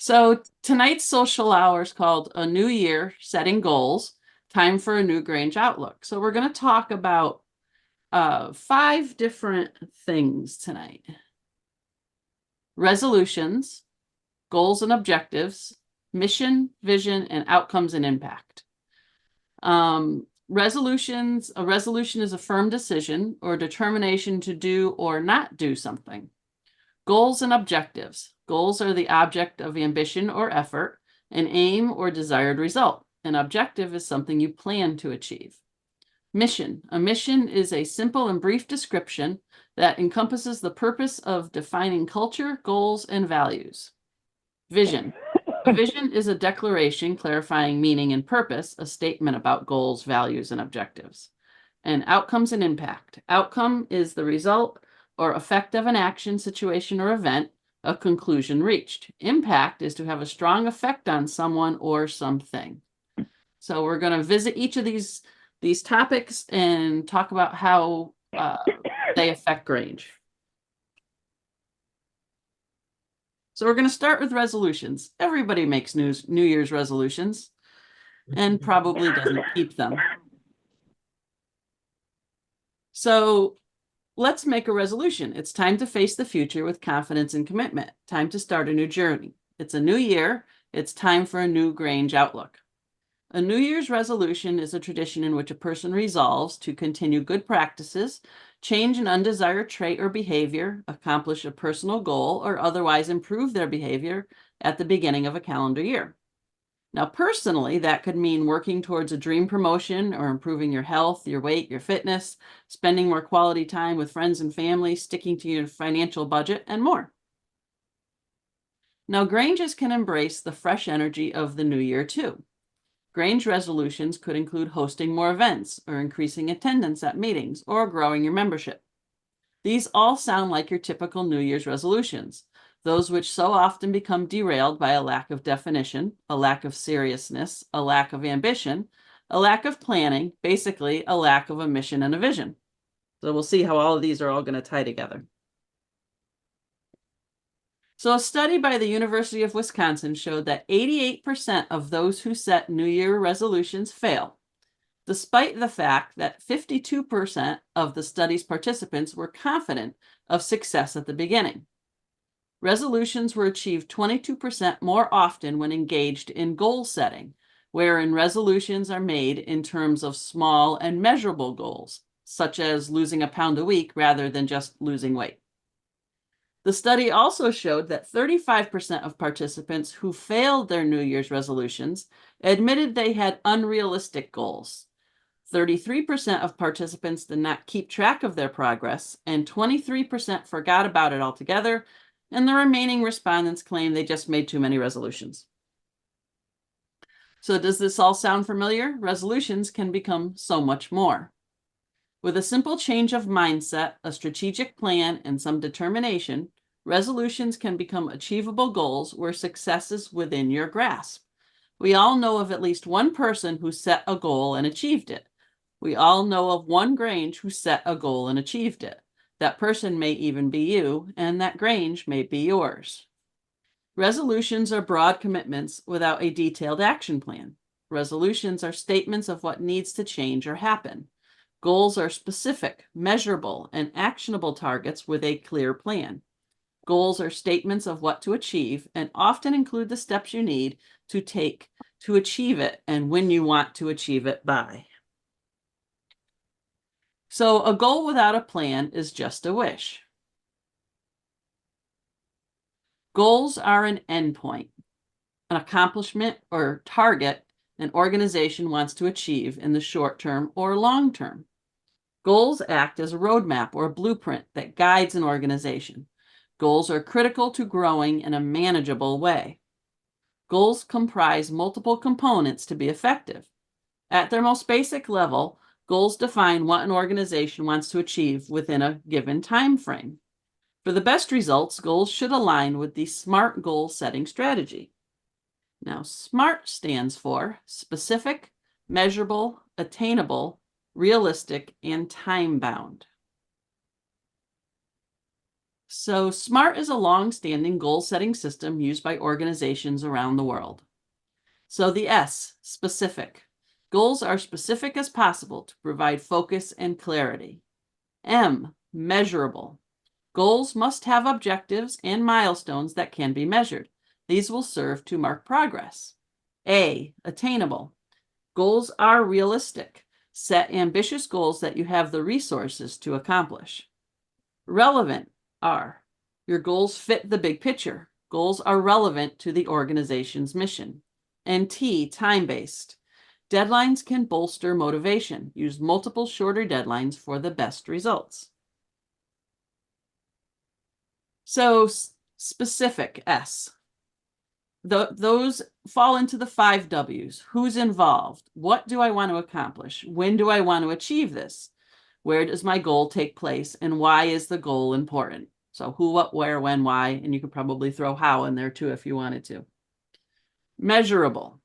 So tonight's social hour is called A New Year, Setting Goals, Time for a New Grange Outlook. So we're going to talk about five different things tonight. Resolutions, goals and objectives, mission, vision, and outcomes and impact. Resolutions, a resolution is a firm decision or determination to do or not do something. Goals and objectives. Goals are the object of ambition or effort, an aim or desired result. An objective is something you plan to achieve. Mission. A mission is a simple and brief description that encompasses the purpose of defining culture, goals, and values. Vision. A vision is a declaration clarifying meaning and purpose, a statement about goals, values, and objectives. And outcomes and impact. Outcome is the result or effect of an action, situation, or event, a conclusion reached. Impact is to have a strong effect on someone or something. So we're going to visit each of these topics and talk about how they affect Grange. So we're going to start with resolutions. Everybody makes New Year's resolutions and probably doesn't keep them. So let's make a resolution. It's time to face the future with confidence and commitment. Time to start a new journey. It's a new year. It's time for a new Grange outlook. A New Year's resolution is a tradition in which a person resolves to continue good practices, change an undesired trait or behavior, accomplish a personal goal, or otherwise improve their behavior at the beginning of a calendar year. Now, personally, that could mean working towards a dream promotion or improving your health, your weight, your fitness, spending more quality time with friends and family, sticking to your financial budget, and more. Now, Granges can embrace the fresh energy of the new year too. Grange resolutions could include hosting more events or increasing attendance at meetings or growing your membership. These all sound like your typical New Year's resolutions, those which so often become derailed by a lack of definition, a lack of seriousness, a lack of ambition, a lack of planning, basically a lack of a mission and a vision. So we'll see how all of these are all going to tie together. So a study by the University of Wisconsin showed that 88% of those who set New Year resolutions fail, despite the fact that 52% of the study's participants were confident of success at the beginning. Resolutions were achieved 22% more often when engaged in goal setting, wherein resolutions are made in terms of small and measurable goals, such as losing a pound a week rather than just losing weight. The study also showed that 35% of participants who failed their New Year's resolutions admitted they had unrealistic goals. 33% of participants did not keep track of their progress, and 23% forgot about it altogether, and the remaining respondents claimed they just made too many resolutions. So does this all sound familiar? Resolutions can become so much more. With a simple change of mindset, a strategic plan, and some determination, resolutions can become achievable goals where success is within your grasp. We all know of at least one person who set a goal and achieved it. We all know of one Grange who set a goal and achieved it. That person may even be you, and that Grange may be yours. Resolutions are broad commitments without a detailed action plan. Resolutions are statements of what needs to change or happen. Goals are specific, measurable, and actionable targets with a clear plan. Goals are statements of what to achieve and often include the steps you need to take to achieve it and when you want to achieve it by. So a goal without a plan is just a wish. Goals are an endpoint, an accomplishment or target an organization wants to achieve in the short term or long term. Goals act as a roadmap or a blueprint that guides an organization. Goals are critical to growing in a manageable way. Goals comprise multiple components to be effective. At their most basic level, goals define what an organization wants to achieve within a given time frame. For the best results, goals should align with the SMART goal setting strategy. Now, SMART stands for specific, measurable, attainable, realistic, and time-bound. So S.M.A.R.T is a long-standing goal-setting system used by organizations around the world. So the S, specific. Goals are specific as possible to provide focus and clarity. M, measurable. Goals must have objectives and milestones that can be measured. These will serve to mark progress. A, attainable. Goals are realistic. Set ambitious goals that you have the resources to accomplish. Relevant. R, your goals fit the big picture. Goals are relevant to the organization's mission. And T, time-based. Deadlines can bolster motivation. Use multiple shorter deadlines for the best results. So specific, S. Those fall into the 5 W's. Who's involved? What do I want to accomplish? When do I want to achieve this? Where does my goal take place? And why is the goal important? So who, what, where, when, why, and you could probably throw how in there too if you wanted to. Measurable.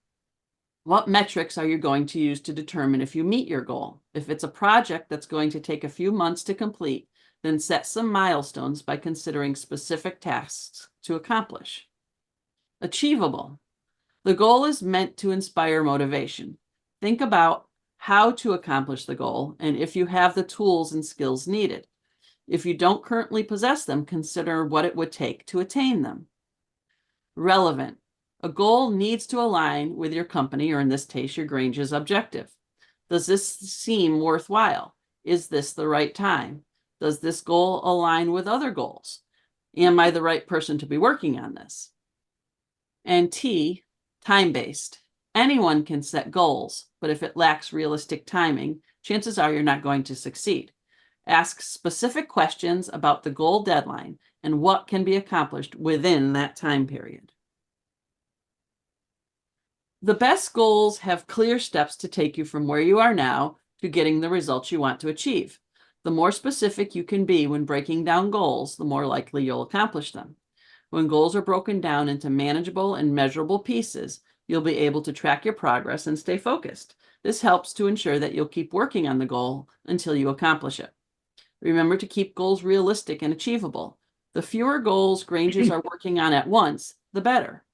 What metrics are you going to use to determine if you meet your goal? If it's a project that's going to take a few months to complete, then set some milestones by considering specific tasks to accomplish. Achievable. The goal is meant to inspire motivation. Think about how to accomplish the goal and if you have the tools and skills needed. If you don't currently possess them, consider what it would take to attain them. Relevant. A goal needs to align with your company, or in this case, your Grange's objective. Does this seem worthwhile? Is this the right time? Does this goal align with other goals? Am I the right person to be working on this? And T, time-based. Anyone can set goals, but if it lacks realistic timing, chances are you're not going to succeed. Ask specific questions about the goal deadline and what can be accomplished within that time period. The best goals have clear steps to take you from where you are now to getting the results you want to achieve. The more specific you can be when breaking down goals, the more likely you'll accomplish them. When goals are broken down into manageable and measurable pieces, you'll be able to track your progress and stay focused. This helps to ensure that you'll keep working on the goal until you accomplish it. Remember to keep goals realistic and achievable. The fewer goals Granges are working on at once, the better.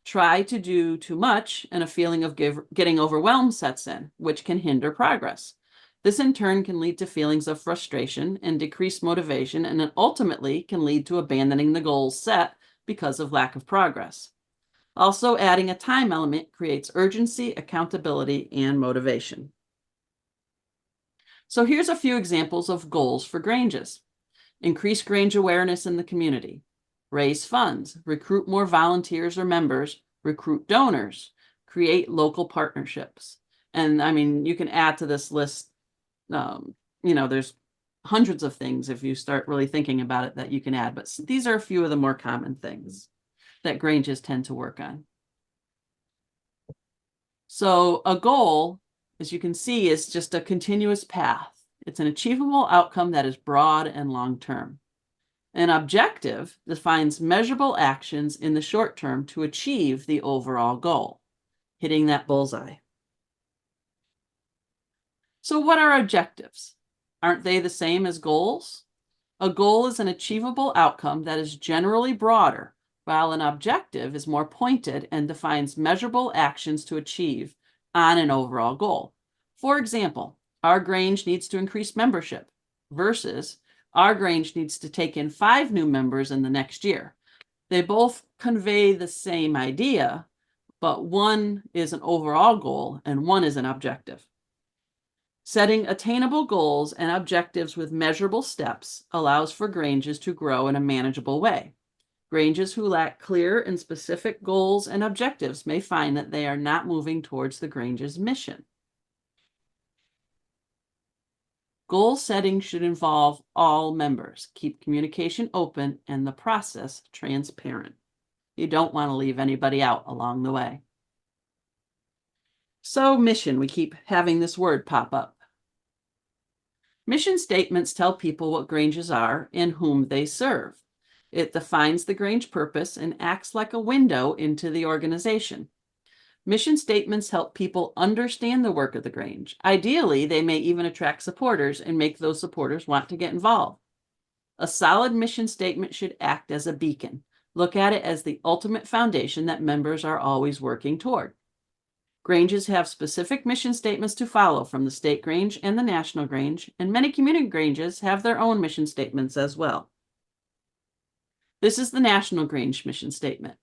Try to do too much and a feeling of getting overwhelmed sets in, which can hinder progress. This in turn can lead to feelings of frustration and decreased motivation, and it ultimately can lead to abandoning the goals set because of lack of progress. Also, adding a time element creates urgency, accountability, and motivation. So here's a few examples of goals for Granges. Increase Grange awareness in the community. Raise funds. Recruit more volunteers or members. Recruit donors. Create local partnerships. And I mean, you can add to this list, there's hundreds of things if you start really thinking about it that you can add, but these are a few of the more common things that Granges tend to work on. So a goal, as you can see, is just a continuous path. It's an achievable outcome that is broad and long-term. An objective defines measurable actions in the short term to achieve the overall goal, hitting that bullseye. So what are objectives? Aren't they the same as goals? A goal is an achievable outcome that is generally broader, while an objective is more pointed and defines measurable actions to achieve on an overall goal. For example, our Grange needs to increase membership versus our Grange needs to take in 5 new members in the next year. They both convey the same idea, but one is an overall goal and one is an objective. Setting attainable goals and objectives with measurable steps allows for Granges to grow in a manageable way. Granges who lack clear and specific goals and objectives may find that they are not moving towards the Grange's mission. Goal setting should involve all members. Keep communication open and the process transparent. You don't want to leave anybody out along the way. So mission, we keep having this word pop up. Mission statements tell people what Granges are and whom they serve. It defines the Grange purpose and acts like a window into the organization. Mission statements help people understand the work of the Grange. Ideally, they may even attract supporters and make those supporters want to get involved. A solid mission statement should act as a beacon. Look at it as the ultimate foundation that members are always working toward. Granges have specific mission statements to follow from the state Grange and the national Grange, and many community Granges have their own mission statements as well. This is the national Grange mission statement.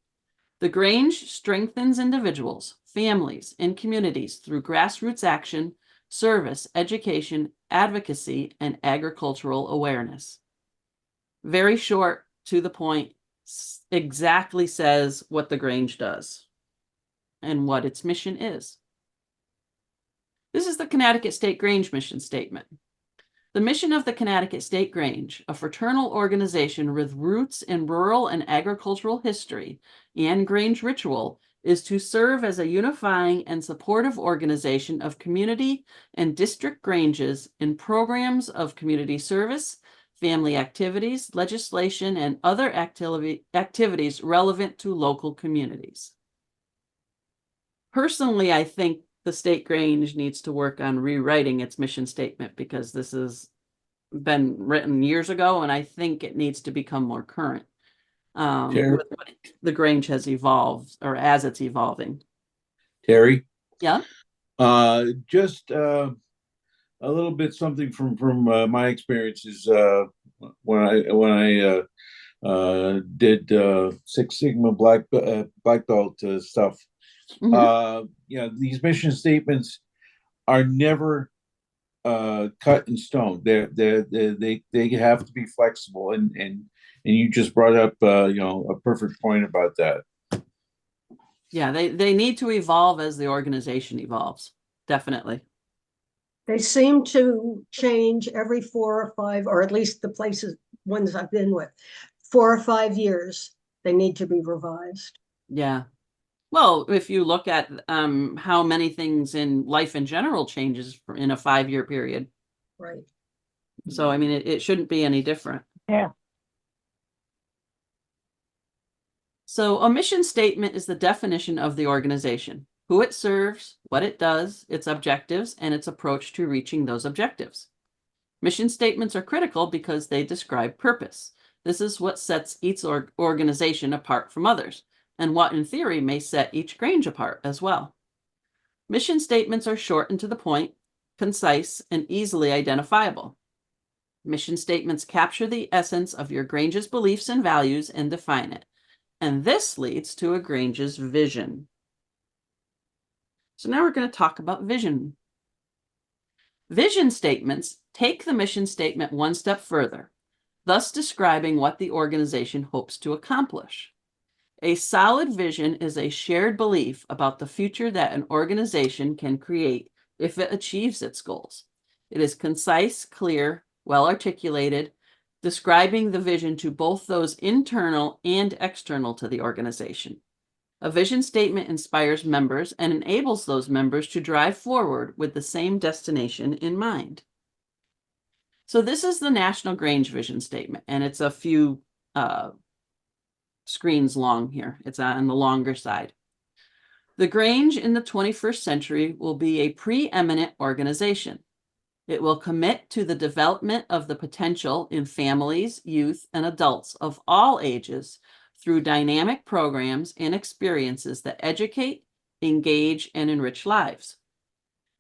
The Grange strengthens individuals, families, and communities through grassroots action, service, education, advocacy, and agricultural awareness. Very short, to the point, exactly says what the Grange does and what its mission is. This is the Connecticut State Grange mission statement. The mission of the Connecticut State Grange, a fraternal organization with roots in rural and agricultural history and Grange ritual, is to serve as a unifying and supportive organization of community and district Granges in programs of community service, family activities, legislation, and other activities relevant to local communities. Personally, I think the State Grange needs to work on rewriting its mission statement because this has been written years ago, and I think it needs to become more current with what the Grange has evolved, or as it's evolving. Terry? Yeah. Just a little bit something from my experiences when I did Six Sigma black belt stuff. These mission statements are never cut in stone. They have to be flexible, and you just brought up a perfect point about that. Yeah, they need to evolve as the organization evolves. Definitely. They seem to change every 4 or 5, or at least the ones I've been with, 4 or 5 years. They need to be revised. Yeah. Well, if you look at how many things in life in general changes in a 5-year period. Right. So, I mean, it shouldn't be any different. Yeah. So a mission statement is the definition of the organization, who it serves, what it does, its objectives, and its approach to reaching those objectives. Mission statements are critical because they describe purpose. This is what sets each organization apart from others, and what in theory may set each Grange apart as well. Mission statements are short and to the point, concise, and easily identifiable. Mission statements capture the essence of your Grange's beliefs and values and define it. And this leads to a Grange's vision. So now we're going to talk about vision. Vision statements take the mission statement one step further, thus describing what the organization hopes to accomplish. A solid vision is a shared belief about the future that an organization can create if it achieves its goals. It is concise, clear, well articulated, describing the vision to both those internal and external to the organization. A vision statement inspires members and enables those members to drive forward with the same destination in mind. So this is the National Grange Vision Statement, and it's a few screens long here. It's on the longer side. The Grange in the 21st century will be a preeminent organization. It will commit to the development of the potential in families, youth, and adults of all ages through dynamic programs and experiences that educate, engage, and enrich lives.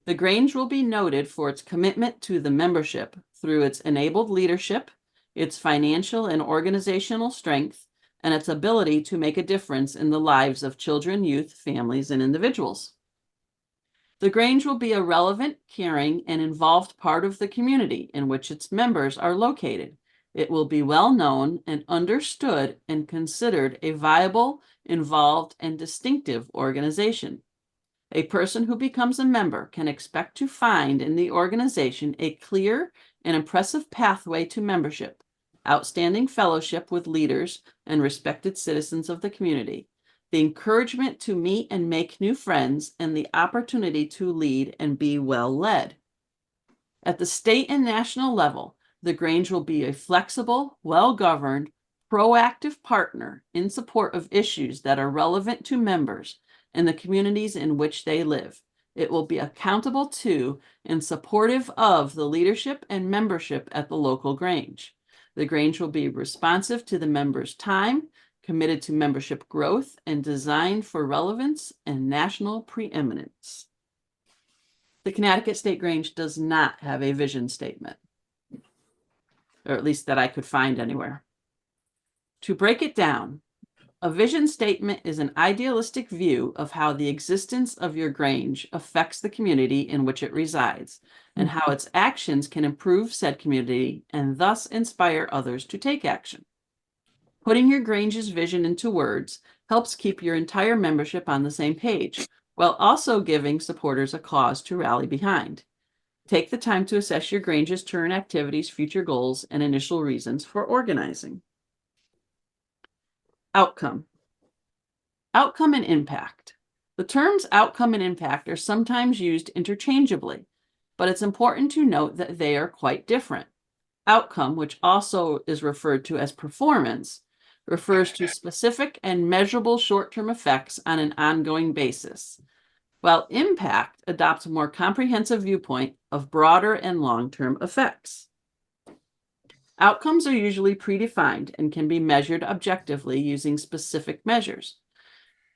The Grange will be noted for its commitment to the membership through its enabled leadership, its financial and organizational strength, and its ability to make a difference in the lives of children, youth, families, and individuals. The Grange will be a relevant, caring, and involved part of the community in which its members are located. It will be well known and understood and considered a viable, involved, and distinctive organization. A person who becomes a member can expect to find in the organization a clear and impressive pathway to membership, outstanding fellowship with leaders and respected citizens of the community, the encouragement to meet and make new friends, and the opportunity to lead and be well led. At the state and national level, the Grange will be a flexible, well-governed, proactive partner in support of issues that are relevant to members and the communities in which they live. It will be accountable to and supportive of the leadership and membership at the local Grange. The Grange will be responsive to the members' time, committed to membership growth, and designed for relevance and national preeminence. The Connecticut State Grange does not have a vision statement, or at least that I could find anywhere. To break it down, a vision statement is an idealistic view of how the existence of your Grange affects the community in which it resides, and how its actions can improve said community and thus inspire others to take action. Putting your Grange's vision into words helps keep your entire membership on the same page, while also giving supporters a cause to rally behind. Take the time to assess your Grange's current activities, future goals, and initial reasons for organizing. Outcome. Outcome and impact. The terms outcome and impact are sometimes used interchangeably, but it's important to note that they are quite different. Outcome, which also is referred to as performance, refers to specific and measurable short-term effects on an ongoing basis, while impact adopts a more comprehensive viewpoint of broader and long-term effects. Outcomes are usually predefined and can be measured objectively using specific measures.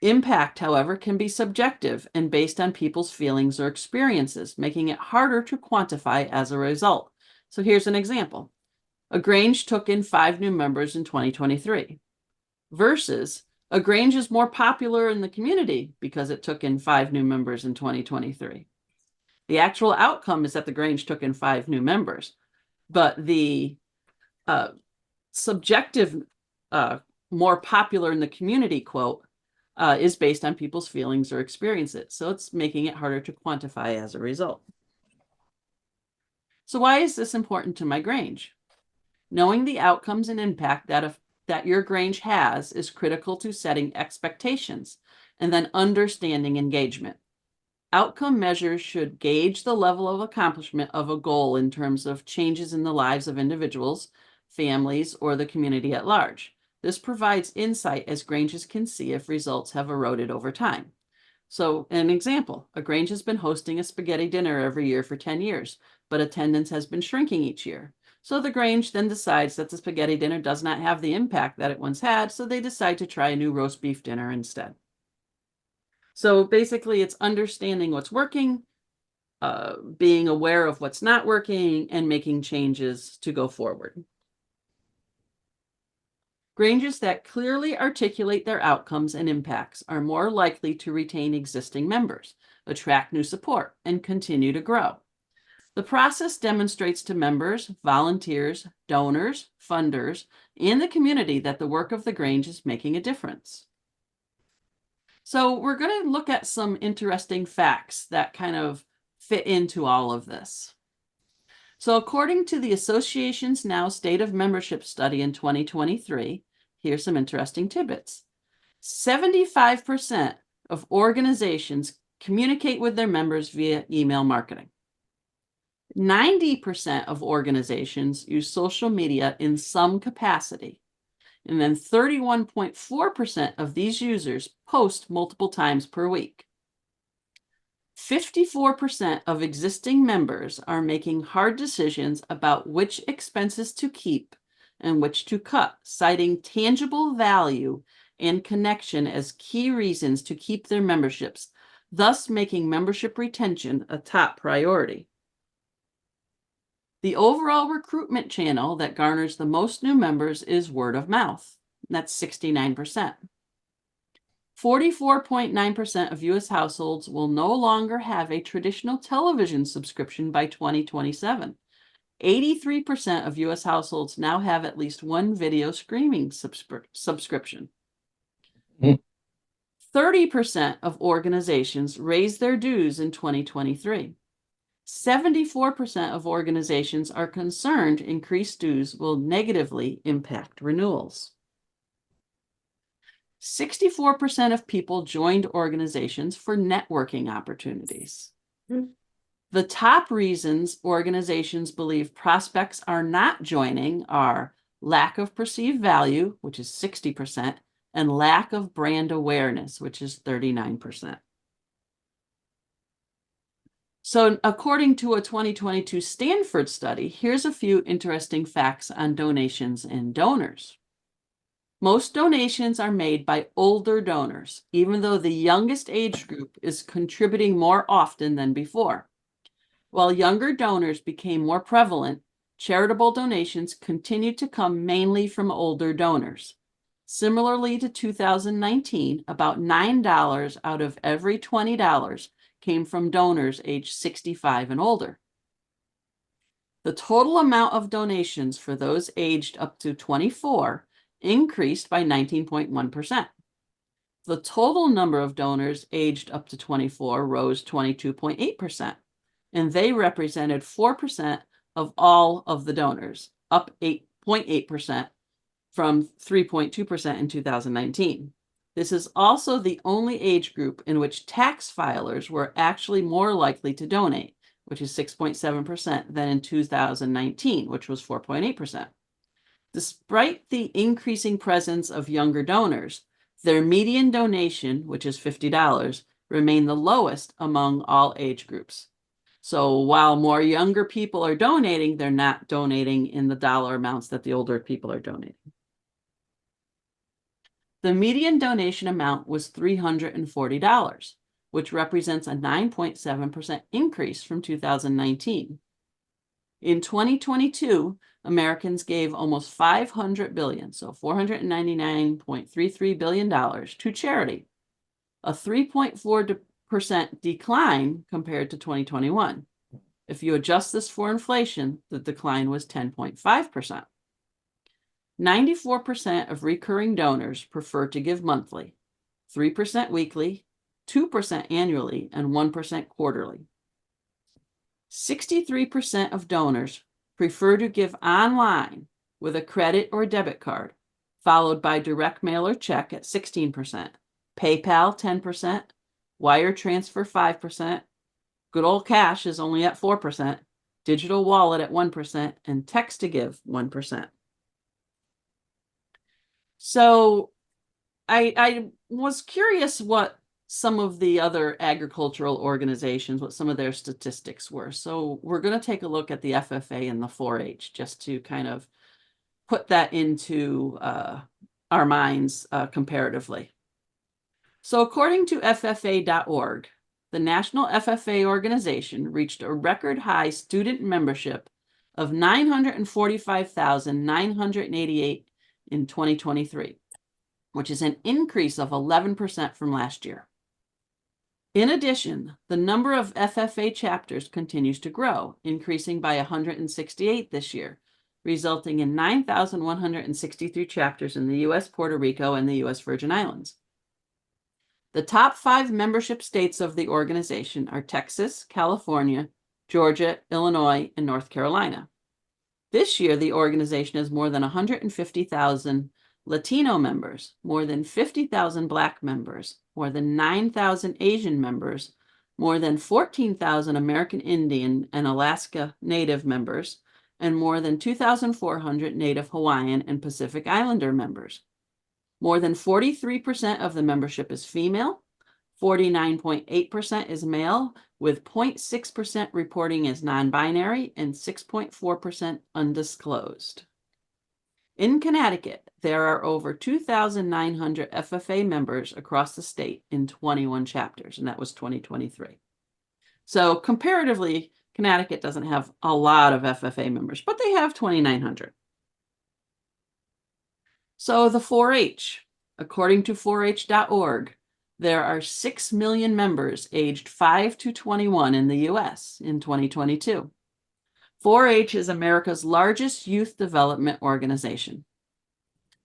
Impact, however, can be subjective and based on people's feelings or experiences, making it harder to quantify as a result. So here's an example. A Grange took in 5 new members in 2023 versus a Grange is more popular in the community because it took in 5 new members in 2023. The actual outcome is that the Grange took in 5 new members, but the subjective more popular in the community quote is based on people's feelings or experiences. So it's making it harder to quantify as a result. So why is this important to my Grange? Knowing the outcomes and impact that your Grange has is critical to setting expectations and then understanding engagement. Outcome measures should gauge the level of accomplishment of a goal in terms of changes in the lives of individuals, families, or the community at large. This provides insight as Granges can see if results have eroded over time. So an example, a Grange has been hosting a spaghetti dinner every year for 10 years, but attendance has been shrinking each year. So the Grange then decides that the spaghetti dinner does not have the impact that it once had, so they decide to try a new roast beef dinner instead. So basically it's understanding what's working, being aware of what's not working, and making changes to go forward. Granges that clearly articulate their outcomes and impacts are more likely to retain existing members, attract new support, and continue to grow. The process demonstrates to members, volunteers, donors, funders, and the community that the work of the Grange is making a difference. So we're going to look at some interesting facts that kind of fit into all of this. So according to the Association's Now State of Membership study in 2023, here's some interesting tidbits. 75% of organizations communicate with their members via email marketing. 90% of organizations use social media in some capacity. And then 31.4% of these users post multiple times per week. 54% of existing members are making hard decisions about which expenses to keep and which to cut, citing tangible value and connection as key reasons to keep their memberships, thus making membership retention a top priority. The overall recruitment channel that garners the most new members is word of mouth. That's 69%. 44.9% of U.S. households will no longer have a traditional television subscription by 2027. 83% of U.S. households now have at least one video streaming subscription. 30% of organizations raised their dues in 2023. 74% of organizations are concerned increased dues will negatively impact renewals. 64% of people joined organizations for networking opportunities. The top reasons organizations believe prospects are not joining are lack of perceived value, which is 60%, and lack of brand awareness, which is 39%. So according to a 2022 Stanford study, here's a few interesting facts on donations and donors. Most donations are made by older donors, even though the youngest age group is contributing more often than before. While younger donors became more prevalent, charitable donations continued to come mainly from older donors. Similarly to 2019, about $9 out of every $20 came from donors aged 65 and older. The total amount of donations for those aged up to 24 increased by 19.1%. The total number of donors aged up to 24 rose 22.8%, and they represented 4% of all of the donors, up 8.8% from 3.2% in 2019. This is also the only age group in which tax filers were actually more likely to donate, which is 6.7%, than in 2019, which was 4.8%. Despite the increasing presence of younger donors, their median donation, which is $50, remained the lowest among all age groups. So while more younger people are donating, they're not donating in the dollar amounts that the older people are donating. The median donation amount was $340, which represents a 9.7% increase from 2019. In 2022, Americans gave almost 500 billion, so $499.33 billion to charity, a 3.4% decline compared to 2021. If you adjust this for inflation, the decline was 10.5%. 94% of recurring donors prefer to give monthly, 3% weekly, 2% annually, and 1% quarterly. 63% of donors prefer to give online with a credit or debit card, followed by direct mail or check at 16%, PayPal 10%, wire transfer 5%, good old cash is only at 4%, digital wallet at 1%, and text to give 1%. So I was curious what some of the other agricultural organizations, what some of their statistics were. So we're going to take a look at the FFA and the 4-H just to kind of put that into our minds comparatively. So according to FFA.org, the National FFA organization reached a record high student membership of 945,988 in 2023, which is an increase of 11% from last year. In addition, the number of FFA chapters continues to grow, increasing by 168 this year, resulting in 9,163 chapters in the U.S., Puerto Rico, and the U.S. Virgin Islands. The top 5 membership states of the organization are Texas, California, Georgia, Illinois, and North Carolina. This year, the organization has more than 150,000 Latino members, more than 50,000 Black members, more than 9,000 Asian members, more than 14,000 American Indian and Alaska Native members, and more than 2,400 Native Hawaiian and Pacific Islander members. More than 43% of the membership is female, 49.8% is male, with 0.6% reporting as non-binary and 6.4% undisclosed. In Connecticut, there are over 2,900 FFA members across the state in 21 chapters, and that was 2023. So comparatively, Connecticut doesn't have a lot of FFA members, but they have 2,900. So the 4-H, according to 4H.org, there are 6 million members aged 5 to 21 in the U.S. in 2022. 4-H is America's largest youth development organization.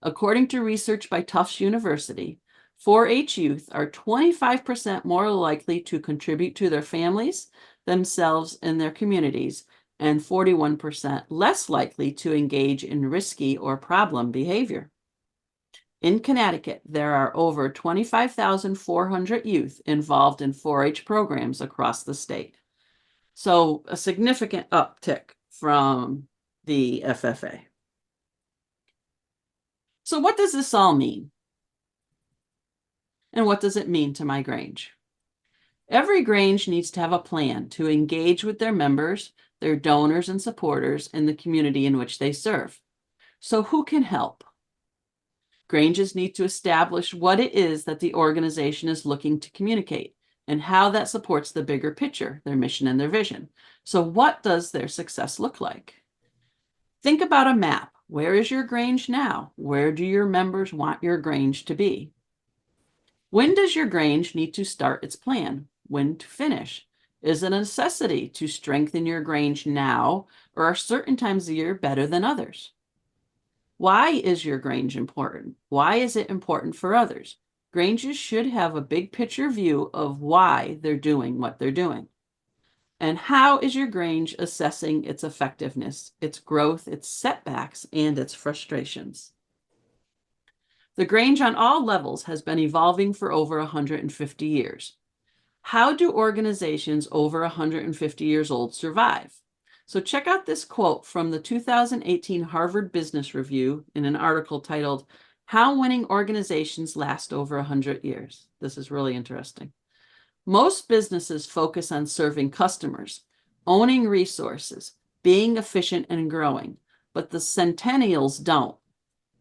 According to research by Tufts University, 4-H youth are 25% more likely to contribute to their families, themselves, and their communities, and 41% less likely to engage in risky or problem behavior. In Connecticut, there are over 25,400 youth involved in 4-H programs across the state. So a significant uptick from the FFA. So what does this all mean? And what does it mean to my Grange? Every Grange needs to have a plan to engage with their members, their donors and supporters, and the community in which they serve. So who can help? Granges need to establish what it is that the organization is looking to communicate and how that supports the bigger picture, their mission and their vision. So what does their success look like? Think about a map. Where is your Grange now? Where do your members want your Grange to be? When does your Grange need to start its plan? When to finish? Is it a necessity to strengthen your Grange now, or are certain times of the year better than others? Why is your Grange important? Why is it important for others? Granges should have a big picture view of why they're doing what they're doing. And how is your Grange assessing its effectiveness, its growth, its setbacks, and its frustrations? The Grange on all levels has been evolving for over 150 years. How do organizations over 150 years old survive? So check out this quote from the 2018 Harvard Business Review in an article titled, How Winning Organizations Last Over 100 Years. This is really interesting. Most businesses focus on serving customers, owning resources, being efficient and growing, but the centennials don't.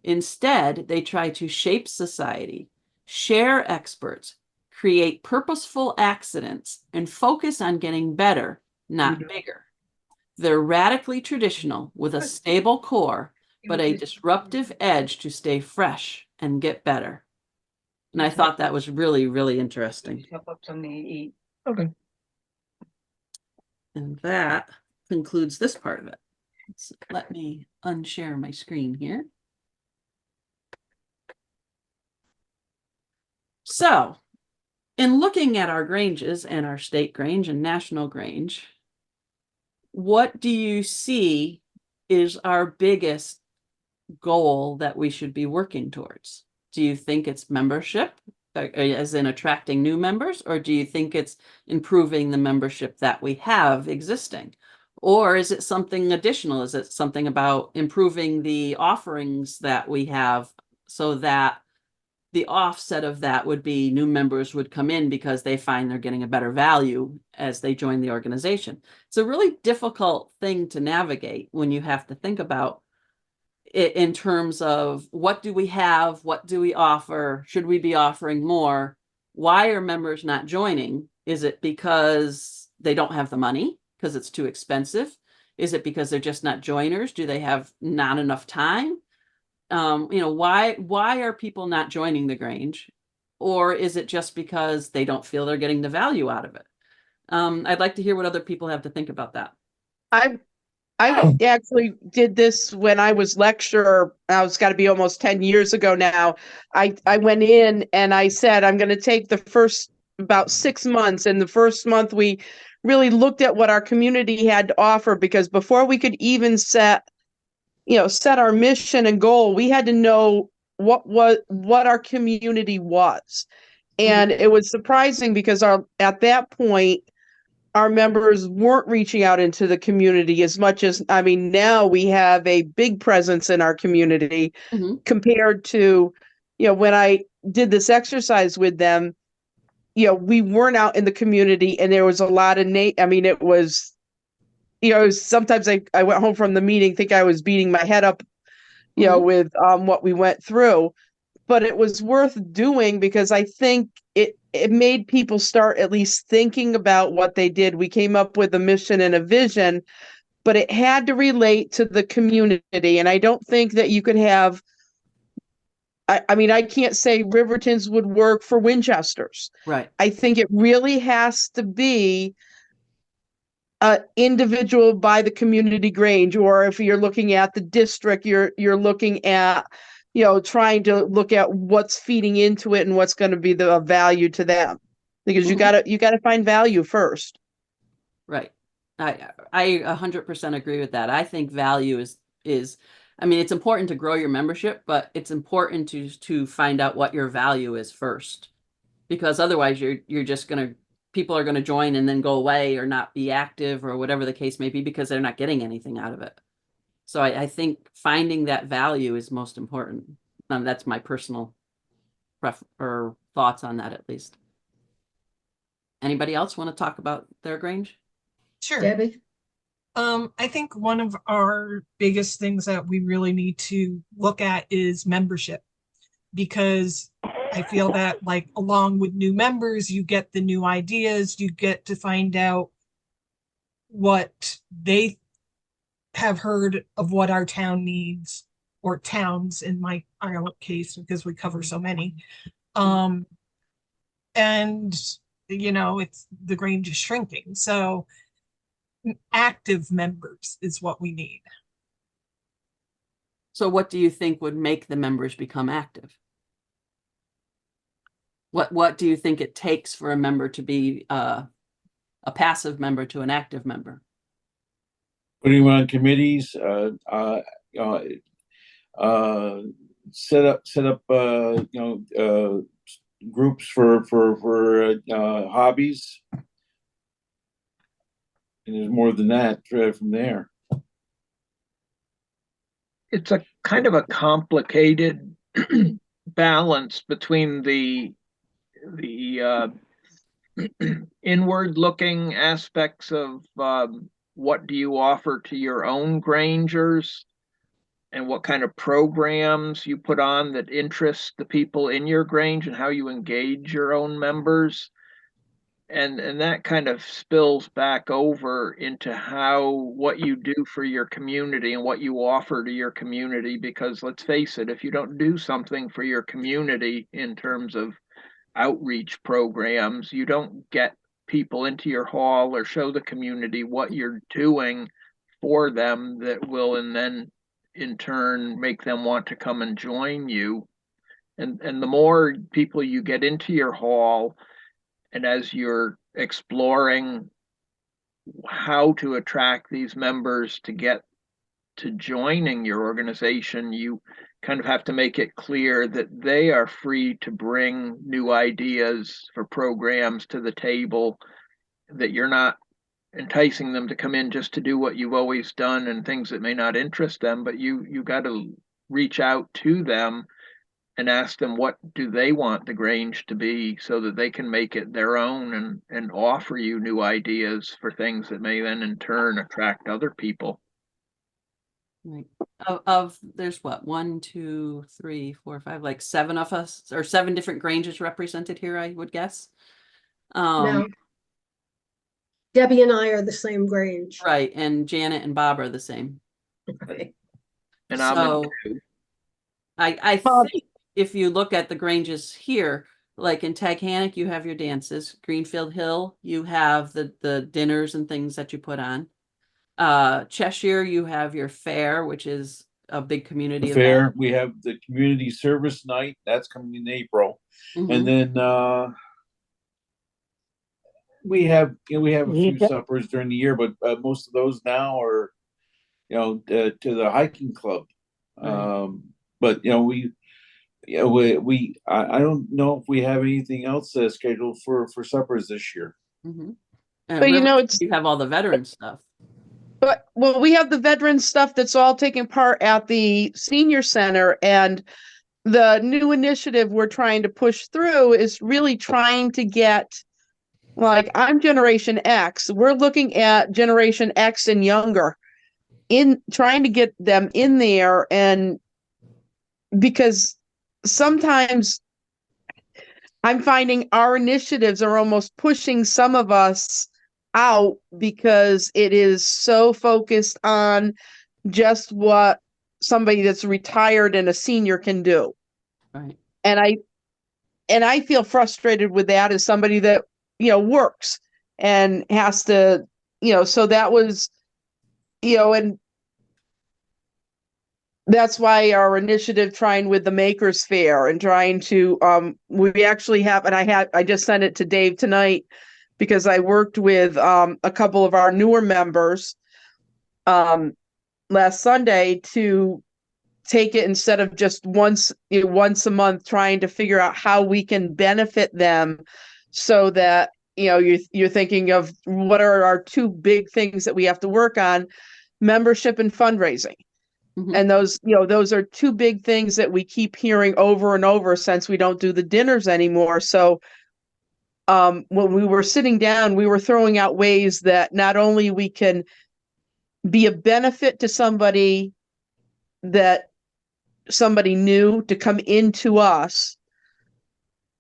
Instead, they try to shape society, share experts, create purposeful accidents, and focus on getting better, not bigger. They're radically traditional with a stable core, but a disruptive edge to stay fresh and get better. And I thought that was really, really interesting. Okay. And that concludes this part of it. So let me unshare my screen here. So, in looking at our Granges and our state Grange and national Grange, what do you see is our biggest goal that we should be working towards? Do you think it's membership, as in attracting new members, or do you think it's improving the membership that we have existing? Or is it something additional? Is it something about improving the offerings that we have so that the offset of that would be new members would come in because they find they're getting a better value as they join the organization? It's a really difficult thing to navigate when you have to think about it in terms of what do we have, what do we offer, should we be offering more? Why are members not joining? Is it because they don't have the money, because it's too expensive? Is it because they're just not joiners? Do they have not enough time? Why are people not joining the Grange? Or is it just because they don't feel they're getting the value out of it? I'd like to hear what other people have to think about that. I actually did this when I was lecturer. It's got to be almost 10 years ago now. I went in and I said, I'm going to take the first about 6 months. And the first month we really looked at what our community had to offer, because before we could even set our mission and goal, we had to know what our community was. And it was surprising because at that point, our members weren't reaching out into the community as much as, now we have a big presence in our community compared to, when I did this exercise with them, we weren't out in the community and there was a lot of, it was, sometimes I went home from the meeting, think I was beating my head up, with what we went through, but it was worth doing because I think it made people start at least thinking about what they did. We came up with a mission and a vision, but it had to relate to the community. And I don't think that you could have, I can't say Riverton's would work for Winchester's. Right. I think it really has to be individual by the community Grange, or if you're looking at the district, you're looking at, trying to look at what's feeding into it and what's going to be the value to them, because you gotta find value first. Right. I 100% agree with that. I think value is it's important to grow your membership, but it's important to find out what your value is first, because otherwise you're just people are gonna join and then go away or not be active or whatever the case may be because they're not getting anything out of it. So I think finding that value is most important. That's my personal thoughts on that, at least. Anybody else want to talk about their Grange? Sure. Debbie? I think one of our biggest things that we really need to look at is membership, because I feel that, like, along with new members, you get the new ideas, you get to find out what they have heard of what our town needs, or towns in our case, because we cover so many. And it's the Grange is shrinking, so active members is what we need. So what do you think would make the members become active? What do you think it takes for a member to be a passive member to an active member? Putting them on committees, set up groups for hobbies. And there's more than that from there. It's a kind of a complicated balance between the inward looking aspects of what do you offer to your own Grangers, and what kind of programs you put on that interest the people in your Grange, and how you engage your own members. And that kind of spills back over into what you do for your community and what you offer to your community. Because let's face it, if you don't do something for your community in terms of outreach programs, you don't get people into your hall or show the community what you're doing for them that will, and then in turn make them want to come and join you. And the more people you get into your hall, and as you're exploring how to attract these members to get to joining your organization, you kind of have to make it clear that they are free to bring new ideas for programs to the table, that you're not enticing them to come in just to do what you've always done and things that may not interest them, but you got to reach out to them and ask them what do they want the Grange to be, so that they can make it their own and offer you new ideas for things that may then in turn attract other people. Right. There's what, 1, 2, 3, 4, 5, like 7 of us, or 7 different Granges represented here, I would guess. No. Debbie and I are the same Grange. Right, and Janet and Bob are the same. Right. And I'm So in I think if you look at the Granges here, like in Taghannock, you have your dances. Greenfield Hill, you have the dinners and things that you put on. Cheshire, you have your fair, which is a big community event. Fair. We have the community service night that's coming in April, and then we have a few suppers during the year, but most of those now are to the hiking club. Right. But I don't know if we have anything else scheduled for suppers this year. And But really, you have all the veteran stuff. But we have the veteran stuff that's all taking part at the senior center, and the new initiative we're trying to push through is really trying to get, like, I'm Generation X. We're looking at Generation X and younger, in trying to get them in there. And because sometimes I'm finding our initiatives are almost pushing some of us out, because it is so focused on just what somebody that's retired and a senior can do. Right. And I feel frustrated with that as somebody that, works and has to, so that was, and that's why our initiative trying with the Makers Fair and trying to, we actually have, and I just sent it to Dave tonight, because I worked with a couple of our newer members last Sunday to take it, instead of just once a month, trying to figure out how we can benefit them, so that you're thinking of what are our 2 big things that we have to work on: membership and fundraising. And those are 2 big things that we keep hearing over and over since we don't do the dinners anymore. So when we were sitting down, we were throwing out ways that not only we can be a benefit to somebody that somebody new to come into us,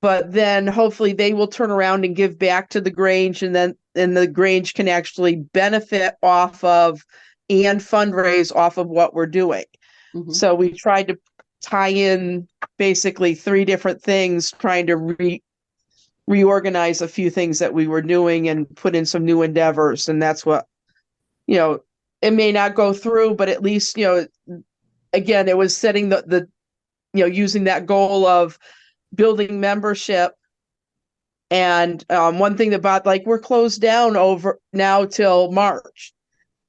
but then hopefully they will turn around and give back to the Grange, and the Grange can actually benefit off of and fundraise off of what we're doing. Mhm. So we tried to tie in basically three different things, trying to reorganize a few things that we were doing and put in some new endeavors. And that's what, it may not go through, but at least, again, it was setting the using that goal of building membership. And one thing about, like, we're closed down over now till March,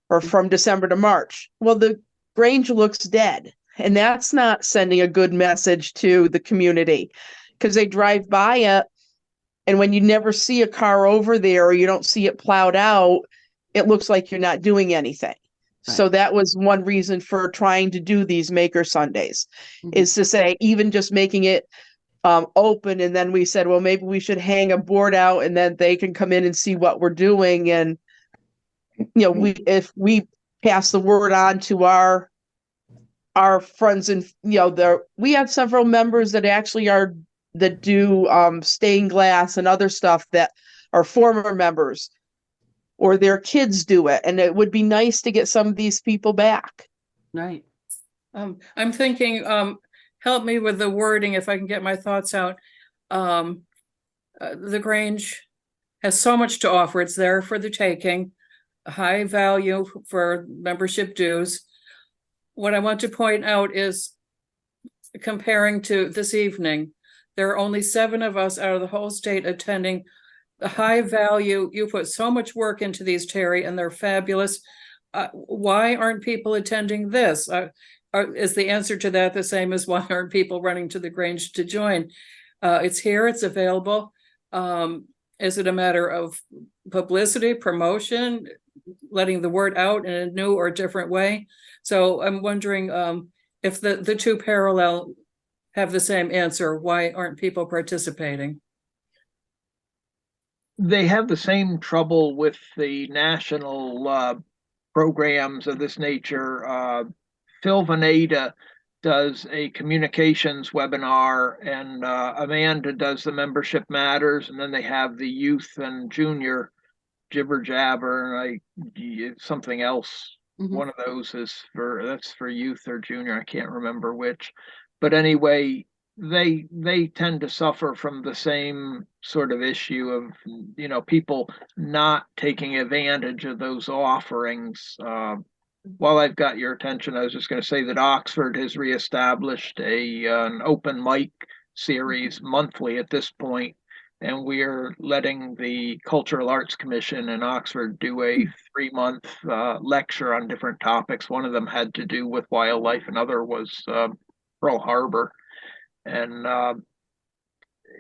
or from December to March. Well, the Grange looks dead, and that's not sending a good message to the community, because they drive by it, and when you never see a car over there or you don't see it plowed out, it looks like you're not doing anything. Right. So that was one reason for trying to do these Maker Sundays, Mhm. is to say, even just making it open. And then we said, well, maybe we should hang a board out, and then they can come in and see what we're doing. And, if we pass the word on to our friends, and, we have several members that actually that do stained glass and other stuff, that are former members, or their kids do it. And it would be nice to get some of these people back. Right. I'm thinking, help me with the wording if I can get my thoughts out. The Grange has so much to offer. It's there for the taking, a high value for membership dues. What I want to point out is, comparing to this evening, there are only 7 of us out of the whole state attending. The high value, you put so much work into these, Terry, and they're fabulous. Why aren't people attending this? Is the answer to that the same as why aren't people running to the Grange to join? It's here, it's available. Is it a matter of publicity, promotion, letting the word out in a new or different way? So I'm wondering if the two parallel have the same answer. Why aren't people participating? They have the same trouble with the national programs of this nature. Phil Veneta does a communications webinar, and Amanda does the Membership Matters, and then they have the youth and junior jibber jabber, and something else. Mhm. One of those that's for youth or junior. I can't remember which, but anyway, they tend to suffer from the same sort of issue of people not taking advantage of those offerings. While I've got your attention, I was just going to say that Oxford has reestablished an open mic series monthly at this point, and we're letting the Cultural Arts Commission in Oxford do a 3-month lecture on different topics. One of them had to do with wildlife, another was Pearl Harbor, and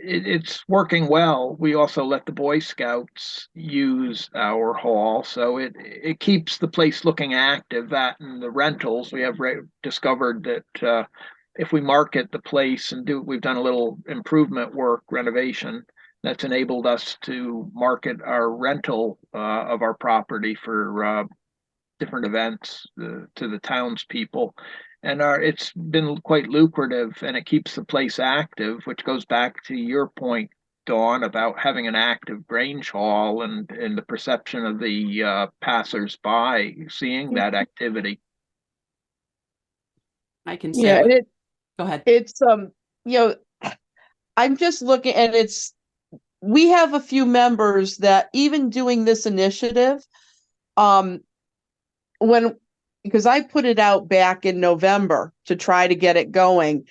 it's working well. We also let the Boy Scouts use our hall, so it keeps the place looking active. That and the rentals, we have discovered that if we market the place and we've done a little improvement work, renovation, that's enabled us to market our rental of our property for different events to the townspeople. And it's been quite lucrative, and it keeps the place active, which goes back to your point, Dawn, about having an active Grange Hall and the perception of the passers-by seeing that activity. I can say, Yeah, and go ahead. it's I'm just looking, and we have a few members that, even doing this initiative, because I put it out back in November to try to get it going,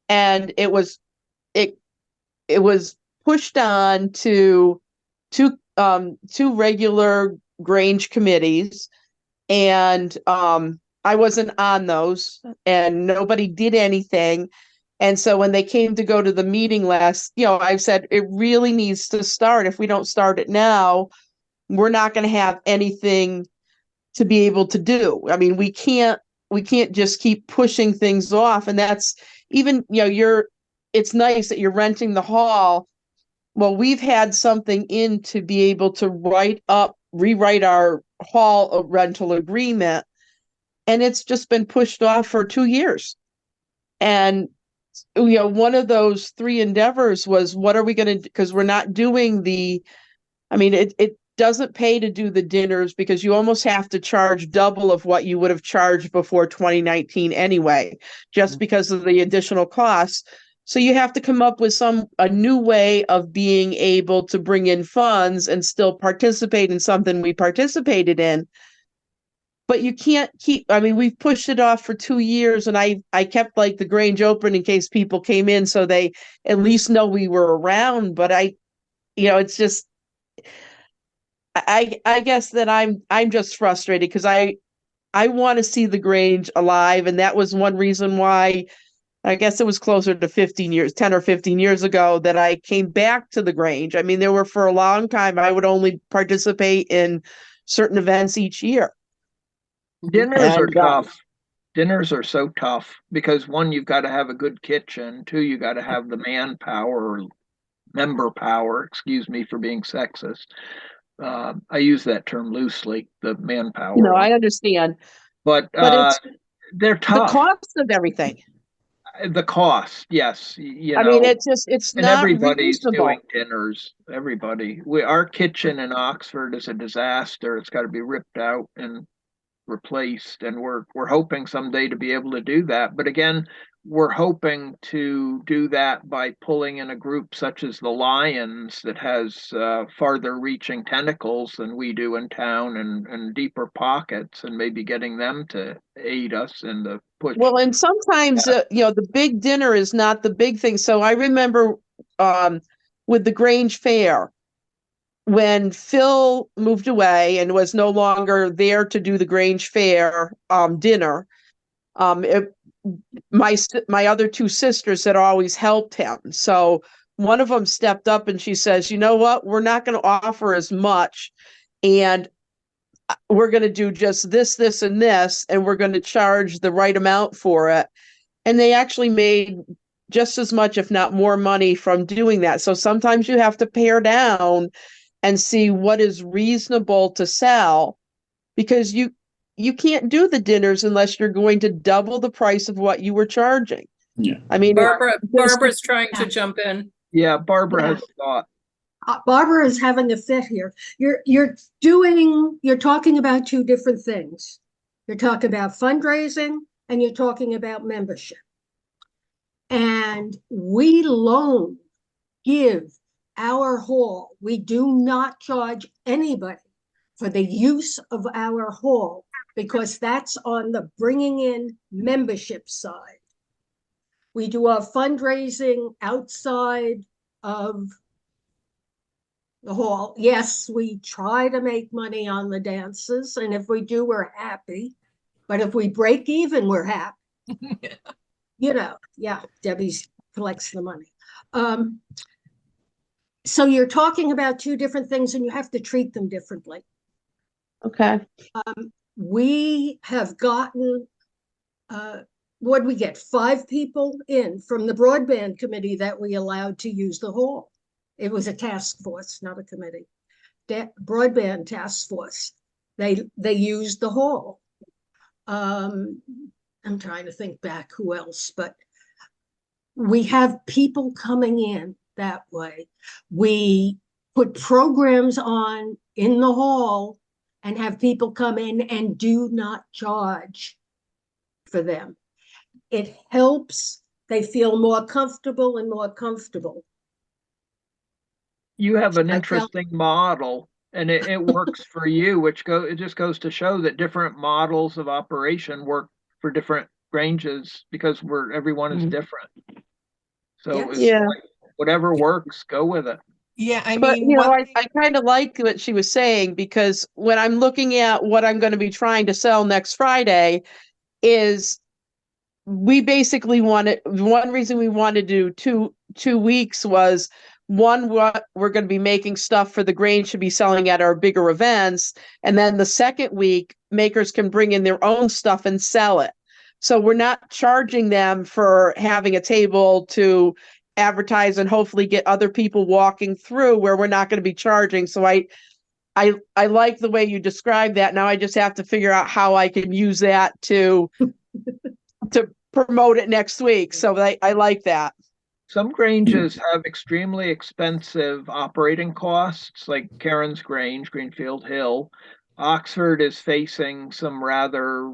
and it was pushed on to two regular Grange committees, and I wasn't on those, and nobody did anything. And so when they came to go to the meeting last, I said, it really needs to start. If we don't start it now, we're not going to have anything to be able to do. I mean, we can't just keep pushing things off. And that's even, it's nice that you're renting the hall, well, we've had something in to be able to rewrite our hall rental agreement, and it's just been pushed off for 2 years. And one of those three endeavors was, what are we going to, because we're not doing it doesn't pay to do the dinners because you almost have to charge double of what you would have charged before 2019 anyway, just because of the additional costs. So you have to come up with a new way of being able to bring in funds and still participate in something we participated in. But you can't we've pushed it off for 2 years, and I kept like the Grange open in case people came in so they at least know we were around. But it's just, I guess that I'm just frustrated because I want to see the Grange alive, and that was one reason why I guess it was closer to 10 or 15 years ago that I came back to the Grange. I mean, there were for a long time I would only participate in certain events each year. Dinners are And tough. Dinners are so tough because one, you've got to have a good kitchen. Two, you got to have the manpower or member power, excuse me for being sexist. I use that term loosely, the manpower one. I understand, But but it's they're the tough. cost of everything. The cost, yes, It's and not everybody's doing reasonable. dinners. Everybody, our kitchen in Oxford is a disaster. It's got to be ripped out and replaced, and we're hoping someday to be able to do that. But again, we're hoping to do that by pulling in a group such as the Lions that has farther reaching tentacles than we do in town, and deeper pockets, and maybe getting them to aid us in the push. Well, and sometimes the big dinner is not the big thing. So I remember with the Grange Fair, when Phil moved away and was no longer there to do the Grange Fair dinner, my other two sisters had always helped him. So one of them stepped up and she says, "You know what? We're not going to offer as much, and we're going to do just this, this, and this, and we're going to charge the right amount for it." And they actually made just as much, if not more money from doing that. So sometimes you have to pare down and see what is reasonable to sell, because you can't do the dinners unless you're going to double the price of what you were charging. Yeah. I mean, Barbara's trying to Yeah. jump in. Yeah, Barbara Yeah. has thought. Barbara is having a fit here. You're talking about two different things. You're talking about fundraising and you're talking about membership. And we give our hall. We do not charge anybody for the use of our hall because that's on the bringing in membership side. We do our fundraising outside of the hall. Yes, we try to make money on the dances, and if we do, we're happy. But if we break even, we're happy. Yeah, Debbie collects the money. So you're talking about two different things, and you have to treat them differently. okay. We have gotten, what we get, 5 people in from the broadband committee that we allowed to use the hall. It was a task force, not a committee. Broadband task force. They used the hall. I'm trying to think back who else, but we have people coming in that way. We put programs on in the hall and have people come in and do not charge for them. It helps. They feel more comfortable and more comfortable. You have an I felt- interesting model, and it works for you, it just goes to show that different models of operation work for different Granges because everyone is Mhm. different. So Yes. it's Yeah. like, whatever works, go with it. Yeah, I But mean, one I kind of like what she was saying, because when I'm looking at what I'm going to be trying to sell next Friday is we basically one reason we wanted to do 2 weeks was one, what we're going to be making stuff for the Grange to be selling at our bigger events. And then the second week, makers can bring in their own stuff and sell it. So we're not charging them for having a table to advertise and hopefully get other people walking through where we're not going to be charging. So I like the way you describe that. Now I just have to figure out how I can use that to promote it next week. So I like that. Some Granges have extremely expensive operating costs, like Karen's Grange, Greenfield Hill. Oxford is facing some rather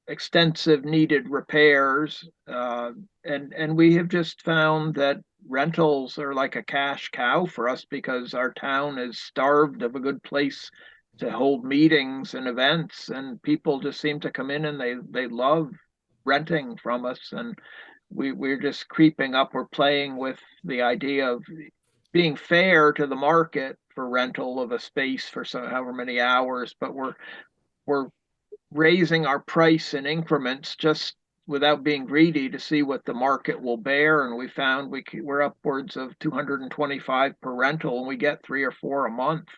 extensive needed repairs. And we have just found that rentals are like a cash cow for us because our town is starved of a good place to hold meetings and events, and people just seem to come in and they love renting from us. And we're just creeping up. We're playing with the idea of being fair to the market for rental of a space for however many hours, but we're raising our price in increments just without being greedy to see what the market will bear. And we found we're upwards of 225 per rental, and we get 3 or 4 a month.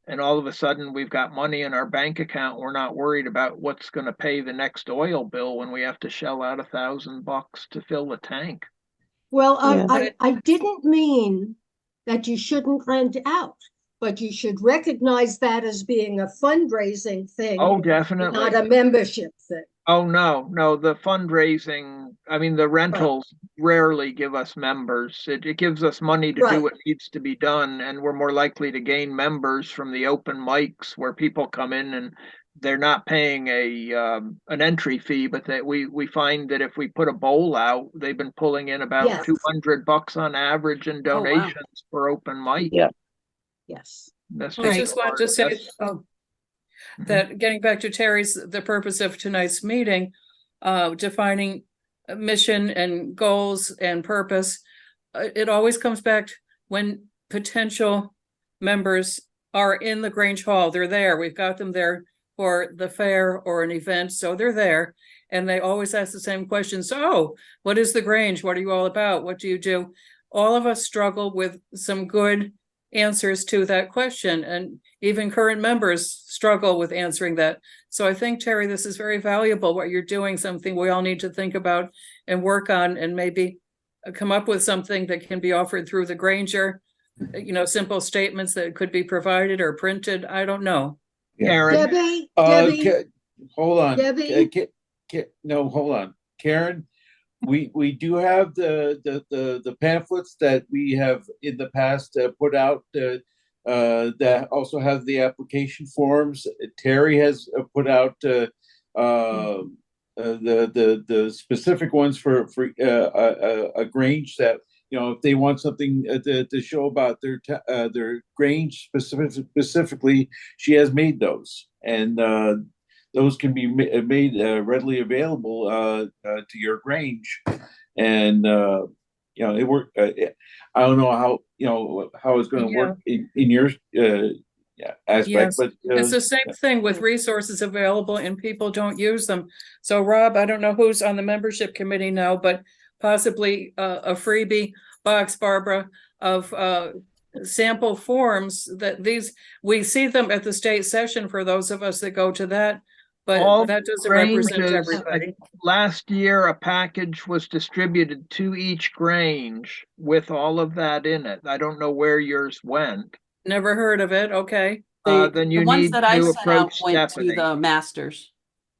And all of a sudden we've got money in our bank account. We're not worried about what's going to pay the next oil bill when we have to shell out $1,000 to fill the tank. Well, Yeah. I didn't mean that you shouldn't rent out, but you should recognize that as being a fundraising thing, Oh, definitely. not a membership thing. Oh, no, the fundraising, I mean, the rentals rarely give us members. It gives us money to do what needs to be done, and we're more likely to gain members from the open mics where people come in and they're not paying an entry fee, but that we find that if we put a bowl out, they've been pulling in about Yes. $200 on average in Oh, wow. donations for open mic. Yeah. Yes. That's I just want to say, Mhm. that getting back to Terry's, the purpose of tonight's meeting, defining a mission and goals and purpose, it always comes back to when potential members are in the Grange Hall, they're there, we've got them there for the fair or an event, so they're there, and they always ask the same questions. So, what is the Grange? What are you all about? What do you do? All of us struggle with some good answers to that question, and even current members struggle with answering that. So I think, Terry, this is very valuable, what you're doing, something we all need to think about and work on, and maybe come up with something that can be offered through the Granger, simple statements that could be provided or printed. I don't know. Karen, Debbie, Hold on. Debbie? No, hold on. Karen, we do have the pamphlets that we have in the past put out that also have the application forms. Terry has put out the specific ones for a Grange that, if they want something to show about their Grange specifically, she has made those, and those can be made readily available to your Grange, and it work. I don't know how it's going to work in your aspect, Yes, but it's the same thing with resources available and people don't use them. So Rob, I don't know who's on the membership committee now, but possibly a freebie box, Barbara, of sample forms that we see them at the state session for those of us that go to that, but all that doesn't represent Granges, everybody. last year a package was distributed to each Grange with all of that in it. I don't know where yours went. Never heard of it. Okay. Then you The ones need that I to sent out approach went to Stephanie. the masters.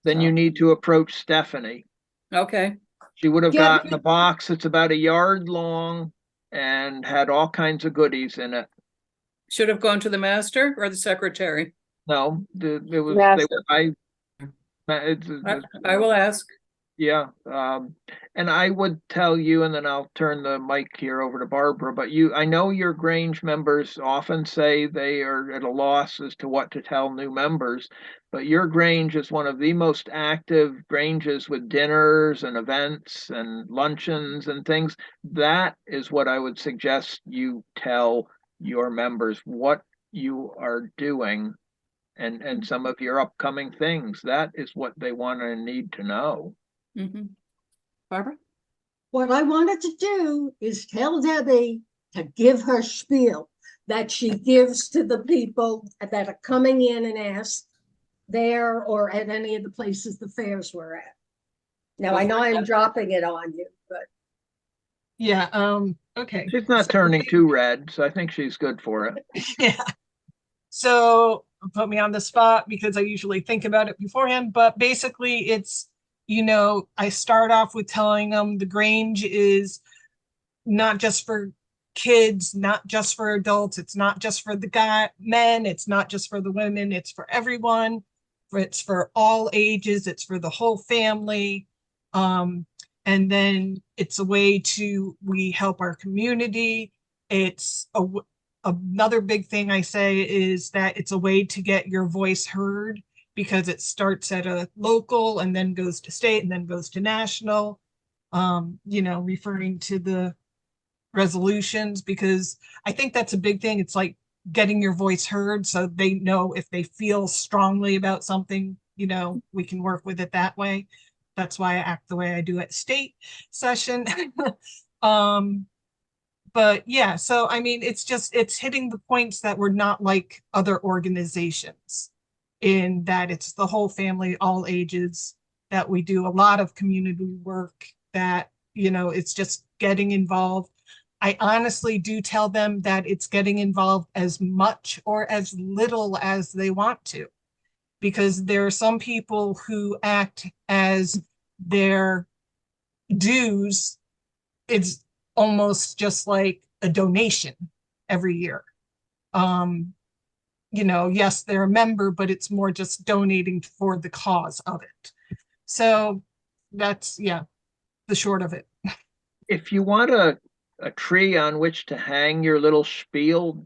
Then you So. need to approach Stephanie. Okay. She would have Debbie- gotten a box that's about a yard long and had all kinds of goodies in it. Should have gone to the master or the secretary. No, it was Master. I will ask. Yeah, and I would tell you, and then I'll turn the mic here over to Barbara, but I know your Grange members often say they are at a loss as to what to tell new members, but your Grange is one of the most active Granges with dinners and events and luncheons and things. That is what I would suggest you tell your members, what you are doing and some of your upcoming things. That is what they want and need to know. Mm-hmm. Barbara? What I wanted to do is tell Debbie to give her spiel that she gives to the people that are coming in and ask there or at any of the places the fairs were at. Now, I know I'm dropping it on you, but Yeah, okay. She's not So turning they- too red, so I think she's good for it. Yeah. So put me on the spot because I usually think about it beforehand, but basically it's, I start off with telling them the Grange is not just for kids, not just for adults, it's not just for the men, it's not just for the women, it's for everyone. It's for all ages, it's for the whole family. And then it's a way we help our community. It's another big thing I say is that it's a way to get your voice heard because it starts at a local and then goes to state and then goes to national. Referring to the resolutions, because I think that's a big thing. It's like getting your voice heard so they know if they feel strongly about something, we can work with it that way. That's why I act the way I do at state session. But yeah, so I mean, it's hitting the points that we're not like other organizations in that it's the whole family, all ages, that we do a lot of community work, that, it's just getting involved. I honestly do tell them that it's getting involved as much or as little as they want to, because there are some people who act as their dues. It's almost just like a donation every year. Yes, they're a member, but it's more just donating for the cause of it. So that's, yeah, the short of it. If you want a tree on which to hang your little spiel,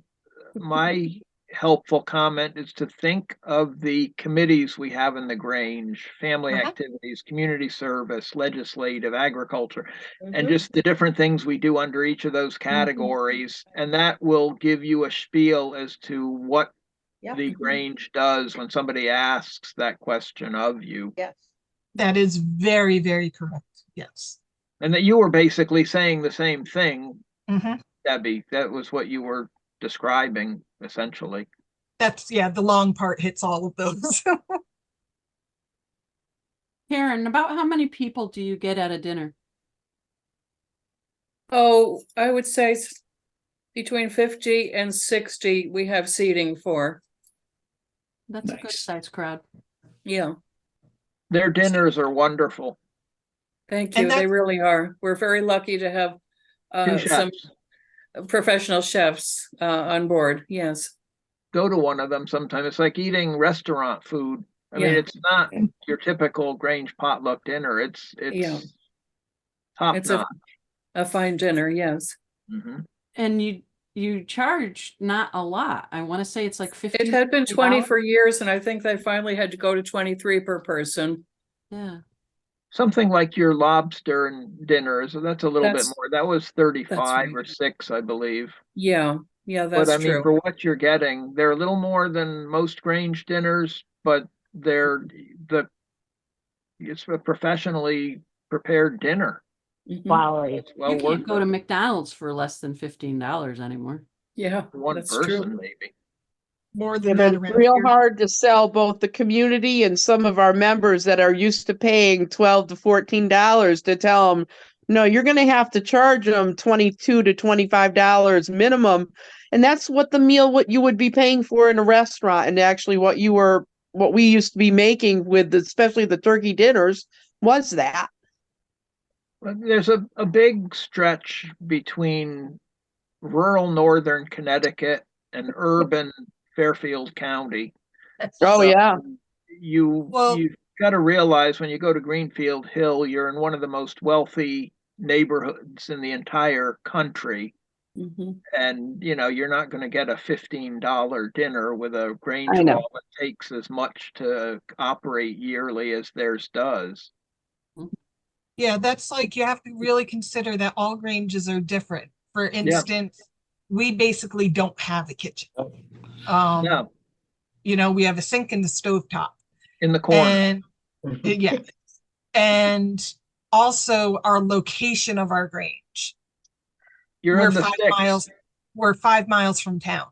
my helpful comment is to think of the committees we have in the Grange: family activities, community service, legislative, agriculture, and just the different things we do under each of those categories. And that will give you a spiel as to what the Grange does when somebody asks that question of you. Yes. That is very, very correct. Yes. And that you were basically saying the same thing, Mhm. Debbie. That was what you were describing, essentially. That's, yeah, the long part hits all of those. Karen, about how many people do you get at a dinner? Oh, I would say between 50 and 60 we have seating for. That's a good Nice. sized crowd. Yeah, Their dinners are wonderful. thank And you. They that- really are. We're very lucky to have Two some chefs. professional chefs on board. Yes. Go to one of them sometime. It's like eating restaurant food. I mean, Yeah. it's not your typical Grange potluck dinner. It's Yeah. top It's notch. a fine dinner. Yes. Mhm. And you charge not a lot. I want to say it's like 15. It had been 20 $20. for years, and I think they finally had to go to 23 per person. Yeah. Something like your lobster and dinners. That's a little bit That's- more. That was 35 right. or 6, I believe. Yeah. Yeah, But that's I mean, true. for what you're getting, they're a little more than most Grange dinners, but it's a professionally prepared dinner. Mhm. Wow. It's well You can't worth go to it. McDonald's for less than $15 anymore. Yeah, One that's person, true. maybe. More Yeah, than but that it's around real here. hard to sell both the community and some of our members that are used to paying $12 to $14 to tell them, no, you're going to have to charge them $22 to $25 minimum. And that's what what you would be paying for in a restaurant. And actually what we used to be making with especially the turkey dinners was that. But there's a big stretch between rural northern Connecticut and urban Fairfield County. Oh, So yeah. Well- you've got to realize when you go to Greenfield Hill, you're in one of the most wealthy neighborhoods in the entire country. Mhm. And you're not going to get a $15 dinner with a Grange I know. hall that takes as much to operate yearly as theirs does. Yeah, that's like, you have to really consider that all Granges are different. For instance, we basically don't have a kitchen. Yeah, We have a sink and the stovetop. in the corner. And yeah. And also our location of our Grange. You're We're in the 5 miles, sticks. we're 5 miles from town.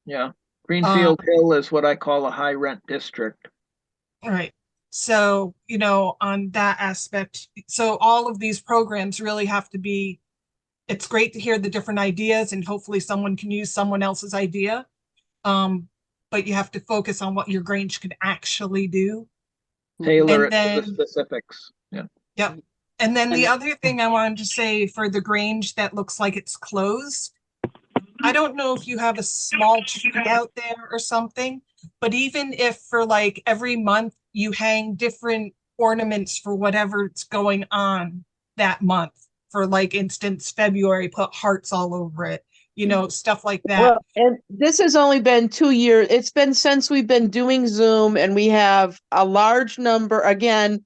Yeah. Greenfield Hill is what I call a high rent district. Right. So, on that aspect, so all of these programs really have to be it's great to hear the different ideas, and hopefully someone can use someone else's idea. But you have to focus on what your Grange can actually do. Tailor And it to the then- specifics. Yeah. Yep. And then the And- other thing I wanted to say for the Grange that looks like it's closed, I don't know if you have a small tree out there or something, but even if for like every month you hang different ornaments for whatever's going on that month, for like instance, February, put hearts all over it, you know, stuff like that. Well, and this has only been 2 years. It's been since we've been doing Zoom, and we have a large number. Again,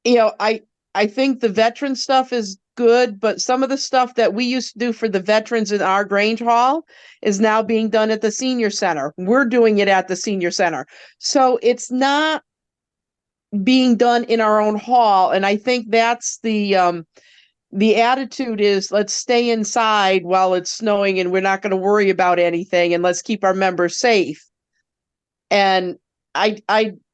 you know, I think the veteran stuff is good, but some of the stuff that we used to do for the veterans in our Grange Hall is now being done at the senior center. We're doing it at the senior center. So it's not being done in our own hall. And I think that's the attitude is, let's stay inside while it's snowing and we're not going to worry about anything, and let's keep our members safe. And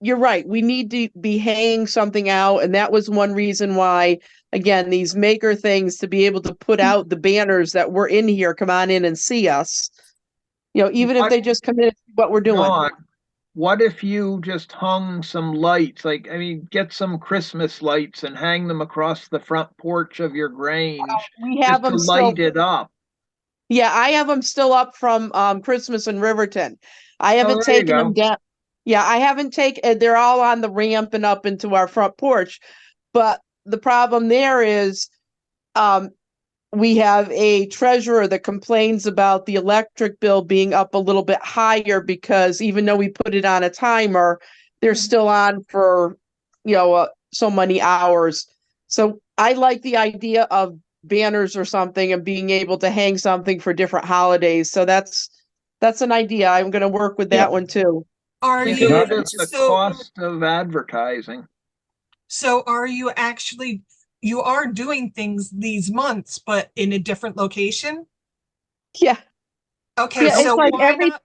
you're right. We need to be hanging something out. And that was one reason why, again, these maker things, to be able to put out the banners that we're in here, come on in and see us. You know, even if they just come in and see what we're doing. Dawn, what if you just hung some lights? Like, I mean, get some Christmas lights and hang them across the front porch of your Grange We have just to them still. light it up. Yeah, I have them still up from Christmas in Riverton. I haven't there you taken them go. down. Yeah, I haven't taken, they're all on the ramp and up into our front porch. But the problem there is we have a treasurer that complains about the electric bill being up a little bit higher, because even though we put it on a timer, they're still on for, you know, so many hours. So I like the idea of banners or something and being able to hang something for different holidays. So that's an idea. I'm going to work with that one too. Are Think you, of it as the so, cost of advertising. so are you actually, you are doing things these months, but in a different location? Yeah. Okay, Yeah, it's so like why every- not?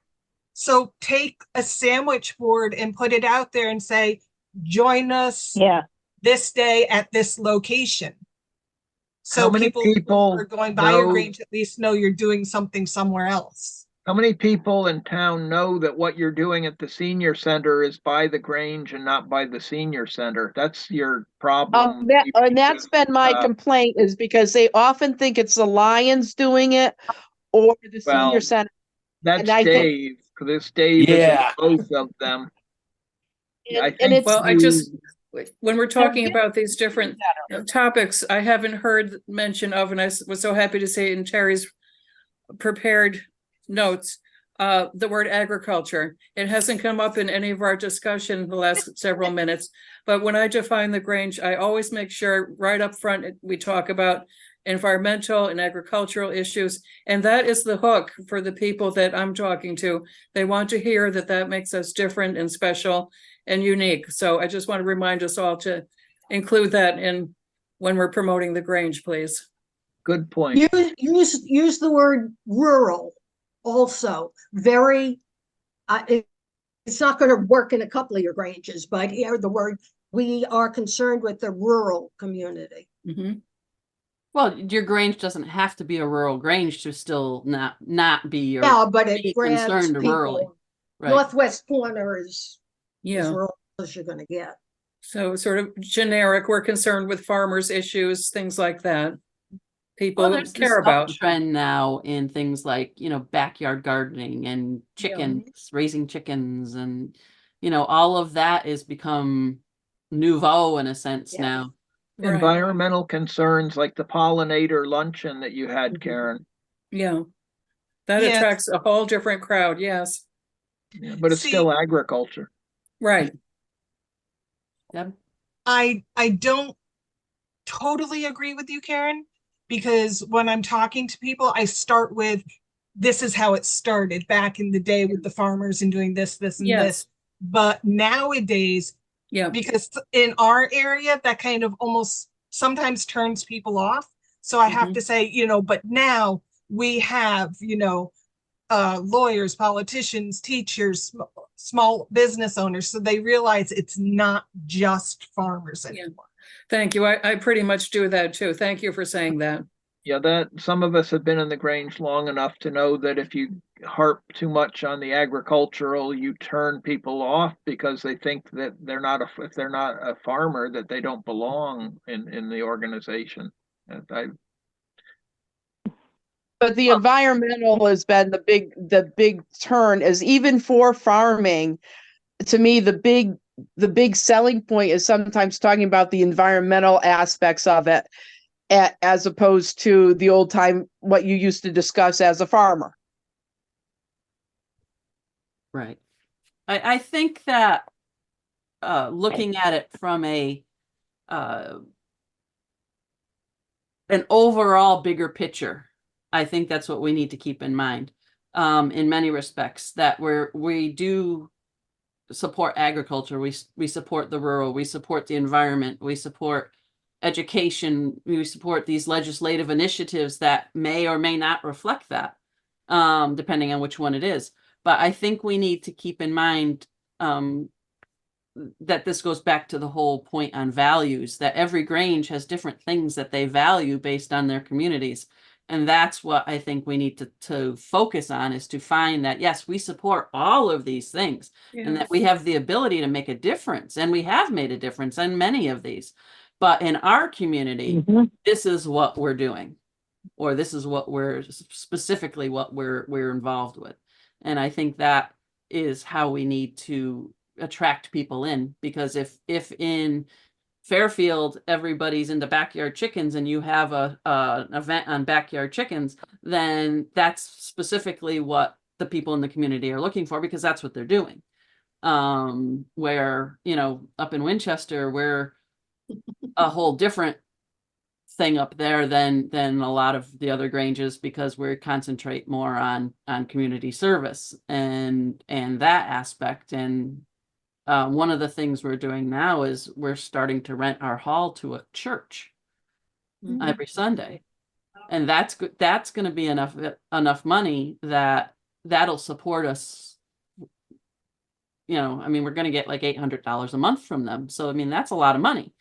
So take a sandwich board and put it out there and say, join us Yeah. this day at this location. How So many people who people are going by your know- Grange at least know you're doing something somewhere else. How many people in town know that what you're doing at the senior center is by the Grange and not by the senior center? That's your problem. And that's been my Uh, complaint, is because they often think it's the Lions doing it or the Well, senior center. That's and I think- Dave, because Dave is Yeah. at both of them. I And think it's, Well, I just, when we're talking getting about these different topics, I haven't heard mention of, and I was so happy to see it in Terry's prepared notes, the word agriculture. It hasn't come up in any of our discussion in the last several minutes, but when I define the Grange, I always make sure right up front, we talk about environmental and agricultural issues. And that is the hook for the people that I'm talking to. They want to hear that that makes us different and special and unique. So I just want to remind us all to include that in when we're promoting the Grange, please. Good point. Use the word rural also. Very, it's not going to work in a couple of your Granges, but here the word, we are concerned with the rural community. Mhm. Well, your Grange doesn't have to be a rural Grange to still not be your Yeah, but be it grabs concerned rurally. people. Right. Northwest corner is as Yeah. rural as you're going to get. So sort of generic, we're concerned with farmers' issues, things like that. People Well, there's this care about. trend now in things like, backyard gardening and chickens, raising chickens, and, all of that has become nouveau in a sense Yeah. now. Right. Environmental concerns like the pollinator luncheon that you had, Mhm. Karen. Yeah. That Yeah. attracts a whole different crowd. Yes. Yeah, but it's See- still agriculture. Right. Yep. I don't totally agree with you, Karen, because when I'm talking to people, I start with, this is how it started back in the day with the farmers and doing this, this, and Yes. this. But nowadays, Yeah. because in our area, that kind of almost sometimes turns people off. So I have Mhm. to say, but now we have, lawyers, politicians, teachers, small business owners. So they realize it's not just farmers Yeah. anymore. Thank you. I pretty much do that too. Thank you for saying that. Yeah, that some of us have been in the Grange long enough to know that if you harp too much on the agricultural, you turn people off because they think that if they're not a farmer, that they don't belong in the organization. And But the environmental has been the big turn is even for farming. To me, the big selling point is sometimes talking about the environmental aspects of it, as opposed to the old time what you used to discuss as a farmer. Right. I think that looking at it from uh, an overall bigger picture, I think that's what we need to keep in mind in many respects, that we do support agriculture, we support the rural, we support the environment, we support education, we support these legislative initiatives that may or may not reflect that, depending on which one it is. But I think we need to keep in mind that this goes back to the whole point on values, that every Grange has different things that they value based on their communities. And that's what I think we need to focus on, is to find that, yes, we support all of these things and that we have the ability to make a difference. And we have made a difference in many of these. But in our community, this is what we're doing, or this is what we're specifically what we're involved with. And I think that is how we need to attract people in, because if in Fairfield everybody's into backyard chickens and you have an event on backyard chickens, then that's specifically what the people in the community are looking for, because that's what they're doing. Where, up in Winchester, we're a whole different thing up there than a lot of the other Granges, because we concentrate more on community service and that aspect. And one of the things we're doing now is we're starting to rent our hall to a church every Sunday, and that's good. That's going to be enough money that'll support us. I mean, we're going to get like $800 a month from them, so I mean that's a lot of money.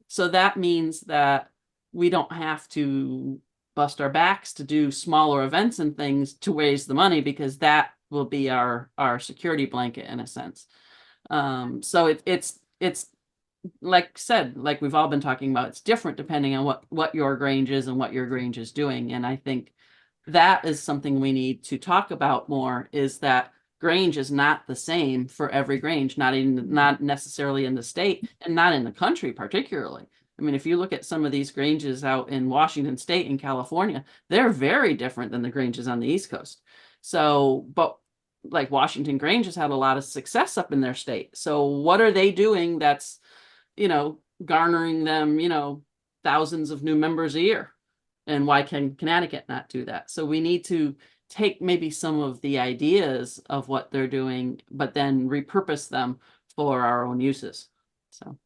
So that means that we don't have to bust our backs to do smaller events and things to raise the money, because that will be our security blanket in a sense. So it's like I said, like we've all been talking about, it's different depending on what your Grange is and what your Grange is doing. And I think that is something we need to talk about more, is that Grange is not the same for every Grange, not necessarily in the state and not in the country particularly. I mean, if you look at some of these Granges out in Washington State and California, they're very different than the Granges on the East Coast. So, but like Washington Grange has had a lot of success up in their state. So what are they doing that's, garnering them, thousands of new members a year? And why can Connecticut not do that? So we need to take maybe some of the ideas of what they're doing, but then repurpose them for our own uses. So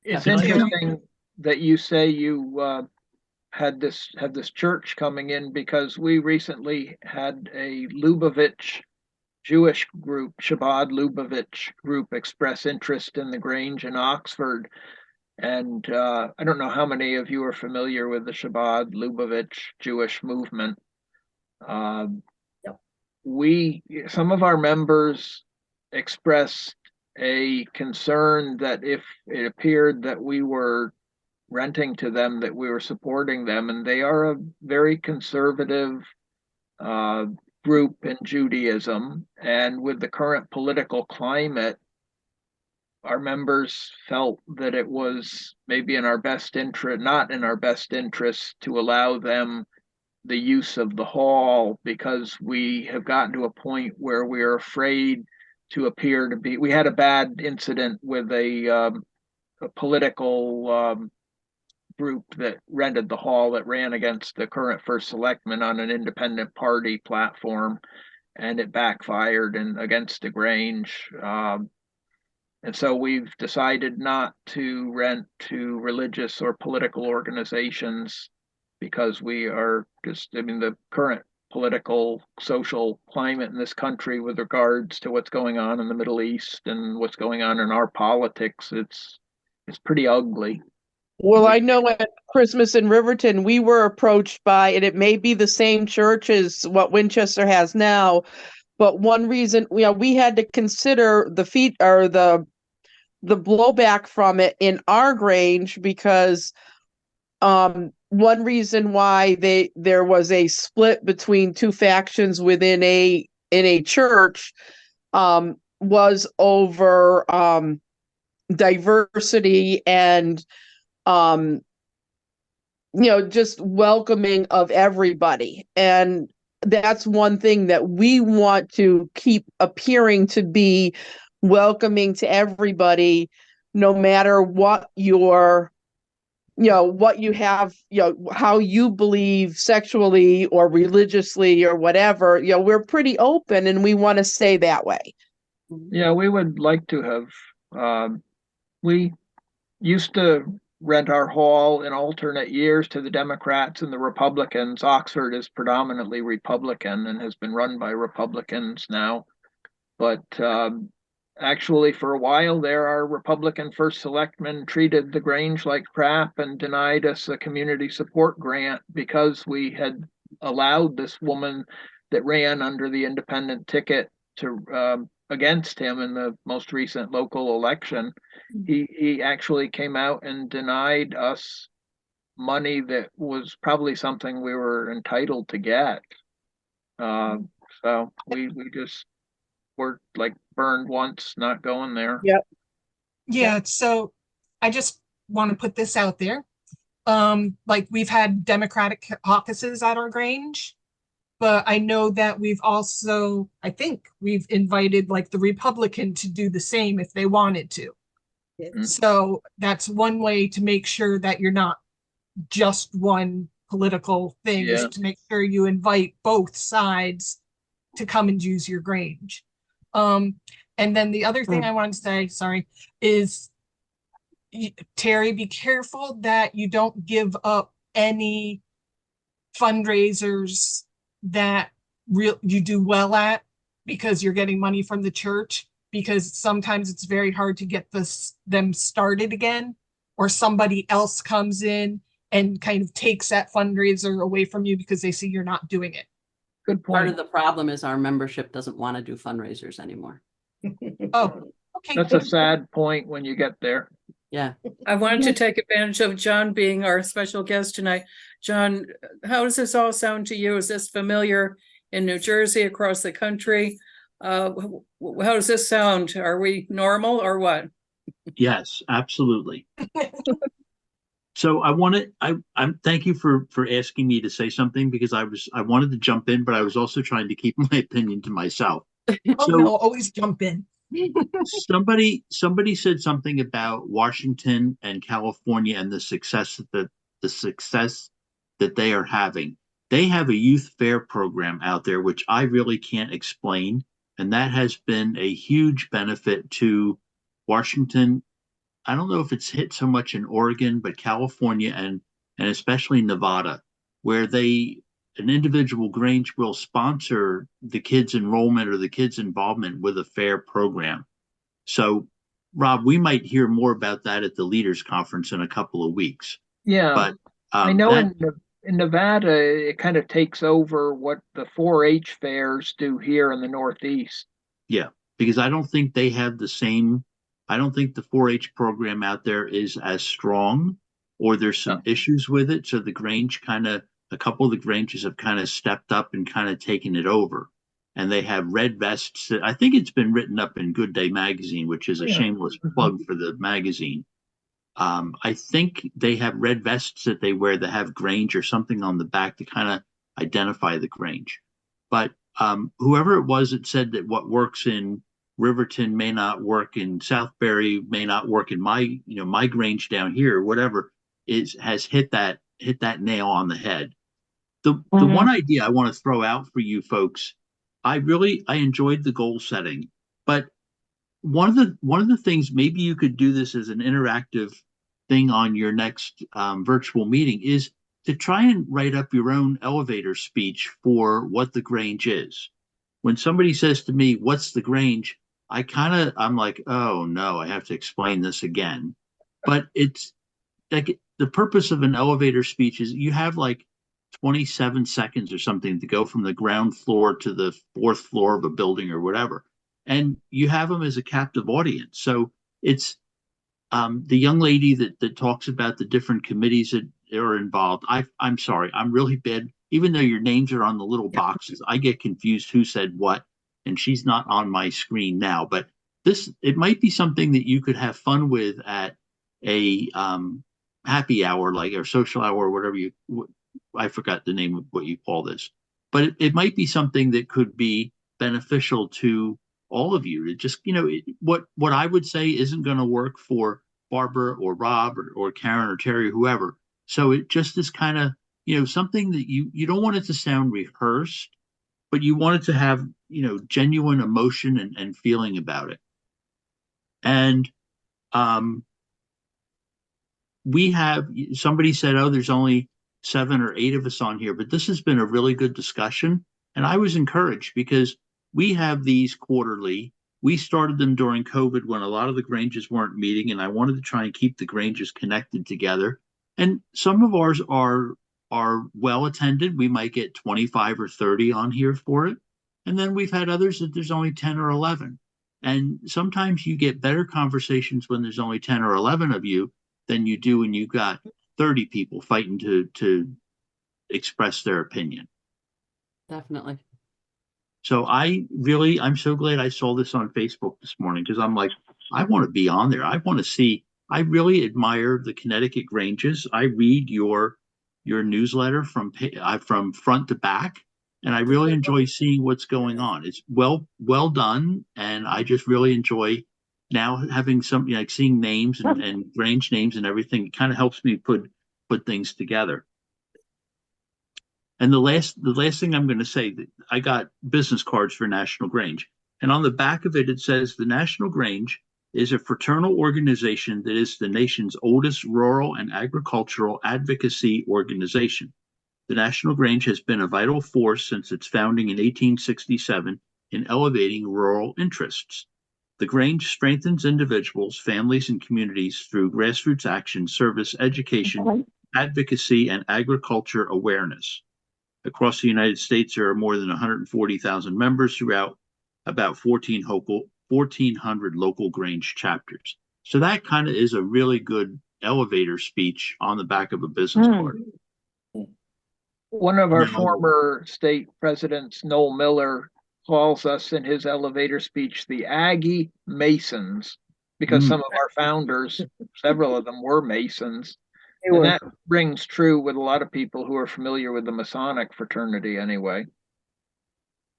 it's definitely. interesting that you say you had this church coming in, because we recently had a Lubavitch Jewish group, Chabad Lubavitch group, express interest in the Grange in Oxford. And I don't know how many of you are familiar with the Chabad Lubavitch Jewish movement. Yep. Some of our members expressed a concern that if it appeared that we were renting to them, that we were supporting them, and they are a very conservative group in Judaism. And with the current political climate, our members felt that it was maybe in our best interest, not in our best interest, to allow them the use of the hall, because we have gotten to a point where we're afraid to appear to be. We had a bad incident with a political group that rented the hall that ran against the current first selectman on an independent party platform, and it backfired and against the Grange. And so we've decided not to rent to religious or political organizations, because we are just, I mean, the current political, social climate in this country with regards to what's going on in the Middle East and what's going on in our politics, it's pretty ugly. Well, I know at Christmas in Riverton, we were approached by, and it may be the same church as what Winchester has now, but one reason, we had to consider the feet or the blowback from it in our Grange because one reason why there was a split between two factions within a church was over diversity and just welcoming of everybody. And that's one thing that we want to keep appearing to be welcoming to everybody, no matter what what you have, how you believe sexually or religiously or whatever. We're pretty open and we want to stay that way. Yeah, we would like to have, we used to rent our hall in alternate years to the Democrats and the Republicans. Oxford is predominantly Republican and has been run by Republicans now. But actually, for a while there, our Republican first selectman treated the Grange like crap and denied us a community support grant because we had allowed this woman that ran under the independent ticket to against him in the most recent local election. He actually came out and denied us money that was probably something we were entitled to get. So we just were like burned once, not going there. Yep. Yeah, so I just want to put this out there. Like we've had Democratic caucuses at our Grange, but I know that I think we've invited like the Republican to do the same if they wanted to. Mm. So that's one way to make sure that you're not just one political thing, is Yeah. to make sure you invite both sides to come and use your Grange. And then the other thing I wanted to say, sorry, is Terry, be careful that you don't give up any fundraisers that you do well at because you're getting money from the church, because sometimes it's very hard to get them started again, or somebody else comes in and kind of takes that fundraiser away from you because they see you're not doing it. Good Part point. of the problem is our membership doesn't want to do fundraisers anymore. Oh, okay. That's a sad point when you get there. Yeah. I wanted to take advantage of John being our special guest tonight. John, how does this all sound to you? Is this familiar in New Jersey, across the country? How does this sound? Are we normal or what? Yes, absolutely. So I'm thank you for asking me to say something, because I wanted to jump in, but I was also trying to keep my opinion to myself. Oh So no, always jump in. somebody said something about Washington and California and the success that they are having. They have a youth fair program out there, which I really can't explain. And that has been a huge benefit to Washington. I don't know if it's hit so much in Oregon, but California and especially Nevada, where an individual Grange will sponsor the kids' enrollment or the kids' involvement with a fair program. So, Rob, we might hear more about that at the leaders conference in a couple of weeks. Yeah, But I know in Nevada, it kind of takes over what the 4-H fairs do here in the Northeast. Yeah, because I don't think they have the same. I don't think the 4-H program out there is as strong, or there's some issues with it. So a couple of the Granges have kind of stepped up and kind of taken it over. And they have red vests. I think it's been written up in Good Day magazine, which is a shameless plug for the magazine. I think they have red vests that they wear that have Grange or something on the back to kind of identify the Grange. But whoever it was that said that what works in Riverton may not work in Southbury, may not work in my Grange down here, whatever, has hit that nail on the head. The one idea I want to throw out for you folks, I enjoyed the goal setting, but one of the things, maybe you could do this as an interactive thing on your next virtual meeting, is to try and write up your own elevator speech for what the Grange is. When somebody says to me, "What's the Grange?" I'm like, oh no, I have to explain this again. But it's like the purpose of an elevator speech is you have like 27 seconds or something to go from the ground floor to the fourth floor of a building or whatever. And you have them as a captive audience. So it's the young lady that talks about the different committees that are involved. I'm sorry, I'm really bad. Even though your names are on the little boxes, I get confused who said what, and she's not on my screen now. But it might be something that you could have fun with at a happy hour, like or social hour, or whatever I forgot the name of what you call this, but it might be something that could be beneficial to all of you. To just, what I would say isn't going to work for Barbara or Rob or Karen or Terry or whoever. So it just is kind of, something that you don't want it to sound rehearsed, but you want it to have, genuine emotion and feeling about it. And somebody said, oh, there's only 7 or 8 of us on here, but this has been a really good discussion. And I was encouraged because we have these quarterly. We started them during COVID when a lot of the Granges weren't meeting, and I wanted to try and keep the Granges connected together. And some of ours are well attended. We might get 25 or 30 on here for it. And then we've had others that there's only 10 or 11. And sometimes you get better conversations when there's only 10 or 11 of you than you do when you've got 30 people fighting to express their opinion. Definitely. So I'm so glad I saw this on Facebook this morning, because I'm like, I want to be on there. I want to see. I really admire the Connecticut Granges. I read your newsletter from front to back, and I really enjoy seeing what's going on. It's well done, and I just really enjoy now having something like seeing names and Grange names and everything. It kind of helps me put things together. And the last thing I'm going to say, that I got business cards for National Grange, and on the back of it says the National Grange is a fraternal organization that is the nation's oldest rural and agricultural advocacy organization. The National Grange has been a vital force since its founding in 1867 in elevating rural interests. The Grange strengthens individuals, families, and communities through grassroots action, service, education, advocacy, and agriculture awareness. Across the United States, there are more than 140,000 members throughout about 1,400 local Grange chapters. So that kind of is a really good elevator speech on the back of a business card. One of our No. former state presidents, Noel Miller, calls us in his elevator speech the Aggie Masons, because some of our founders, several of them were Masons. And that rings true with a lot of people who are familiar with the Masonic fraternity anyway.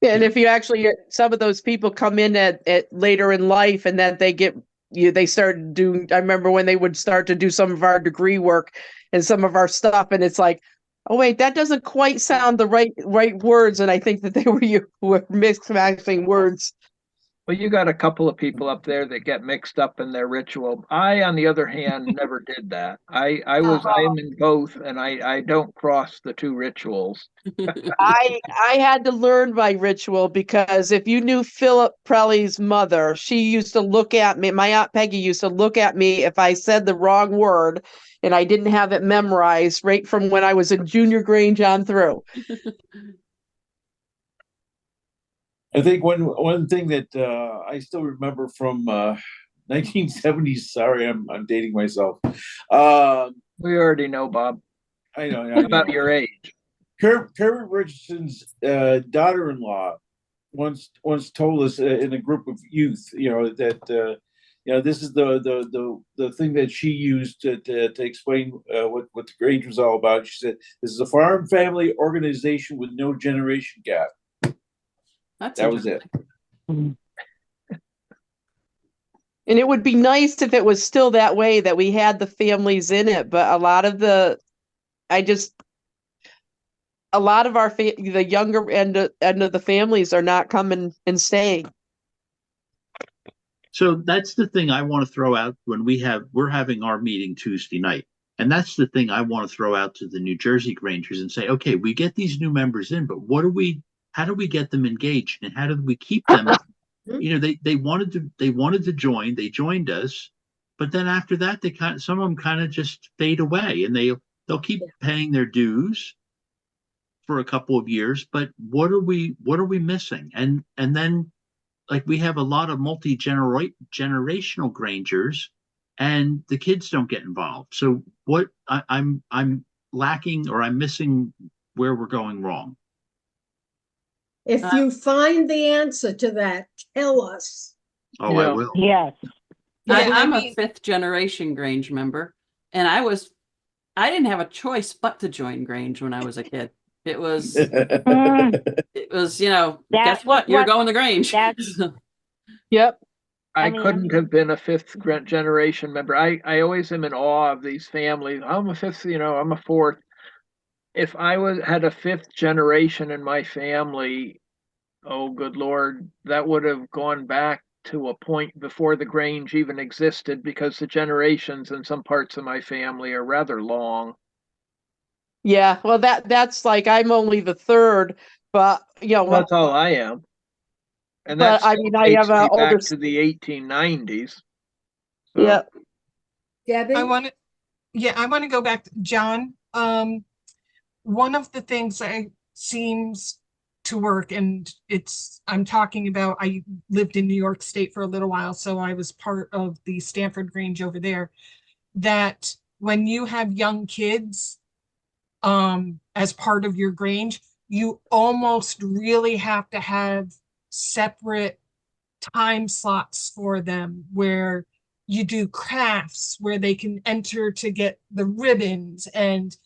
Yeah, and if you actually, some of those people come in at later in life, and then they start doing, I remember when they would start to do some of our degree work and some of our stuff, and it's like, oh wait, that doesn't quite sound the right words. And I think that they were mixing words. Well, you got a couple of people up there that get mixed up in their ritual. I, on the other hand, never did that. I am in both, and I don't cross the two rituals. I had to learn my ritual, because if you knew Philip Prelly's mother, she used to look at me. My Aunt Peggy used to look at me if I said the wrong word and I didn't have it memorized, right from when I was in junior Grange on through. I think one thing that I still remember from 1970s. Sorry, I'm dating myself. We already know, Bob. I know about your age. Kermit Richardson's daughter-in-law once told us in a group of youth, that this is the thing that she used to explain what the Grange was all about. She said, "This is a farm family organization with no generation gap." That was it. And it would be nice if it was still that way, that we had the families in it. But a lot of the younger end of the families are not coming and staying. So that's the thing I want to throw out when we're having our meeting Tuesday night. And that's the thing I want to throw out to the New Jersey Grangers and say, okay, we get these new members in, but how do we get them engaged, and how do we keep them? They wanted to join, they joined us, but then after that, some of them kind of just fade away, and they'll keep paying their dues for a couple of years. But what are we missing? And then, like, we have a lot of generational Grangers, and the kids don't get involved. So what I'm lacking, or I'm missing where we're going wrong. If you find the answer to that, tell us. Oh, I Yeah. will. Yes. Yeah, I I'm mean- a fifth generation Grange member, and I didn't have a choice but to join Grange when I was a kid. It was, you know, That guess what? was You're what- going to Grange. that's- Yep. I mean, couldn't have been a fifth generation member. I always am in awe of these families. I'm a fifth, I'm a fourth. If I had a fifth generation in my family, oh good Lord, that would have gone back to a point before the Grange even existed, because the generations in some parts of my family are rather long. Yeah. Well, that's like, I'm only the third, but That's all I am. And But, that I still mean, I takes have a me back older- to the 1890s. So, yeah. Debbie? I want to go back to John. One of the things that seems to work, and I'm talking about, I lived in New York State for a little while, so I was part of the Stanford Grange over there, that when you have young kids, as part of your Grange, you almost really have to have separate time slots for them where you do crafts where they can enter to get the ribbons. And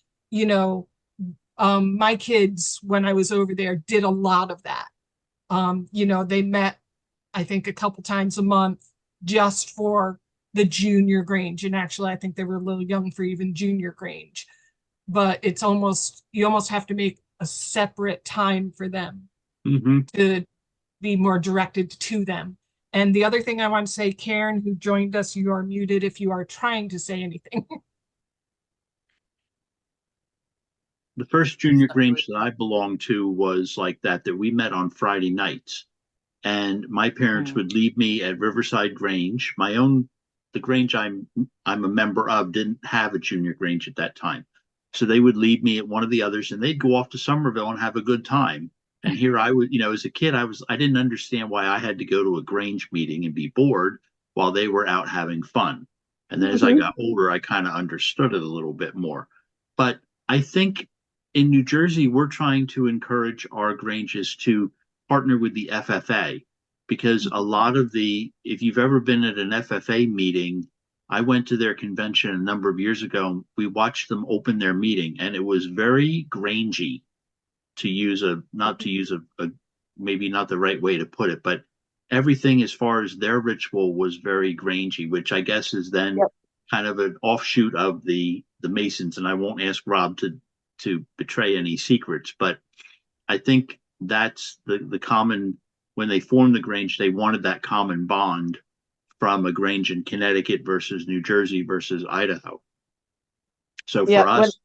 my kids, when I was over there, did a lot of that. They met, I think, a couple times a month just for the junior Grange, and actually I think they were a little young for even junior Grange, but you almost have to make a separate time for them to be more directed to them. And the other thing I want to say, Karen, who joined us, you are muted if you are trying to say anything. The first junior Grange that I belonged to was like that we met on Friday nights. And my parents would leave me at Riverside Grange. The Grange I'm a member of didn't have a junior Grange at that time. So they would leave me at one of the others, and they'd go off to Somerville and have a good time. And here I would, as a kid, I didn't understand why I had to go to a Grange meeting and be bored while they were out having fun. And then as I got older, I kind of understood it a little bit more. But I think in New Jersey, we're trying to encourage our Granges to partner with the FFA, because a lot of if you've ever been at an FFA meeting, I went to their convention a number of years ago. We watched them open their meeting, and it was very Grangey, not to use a maybe not the right way to put it, but everything as far as their ritual was very Grangey, which I guess is then kind of an offshoot of the Masons. And I won't ask Rob to betray any secrets, but I think that's the common, when they formed the Grange, they wanted that common bond from a Grange in Connecticut versus New Jersey versus Idaho. So for us,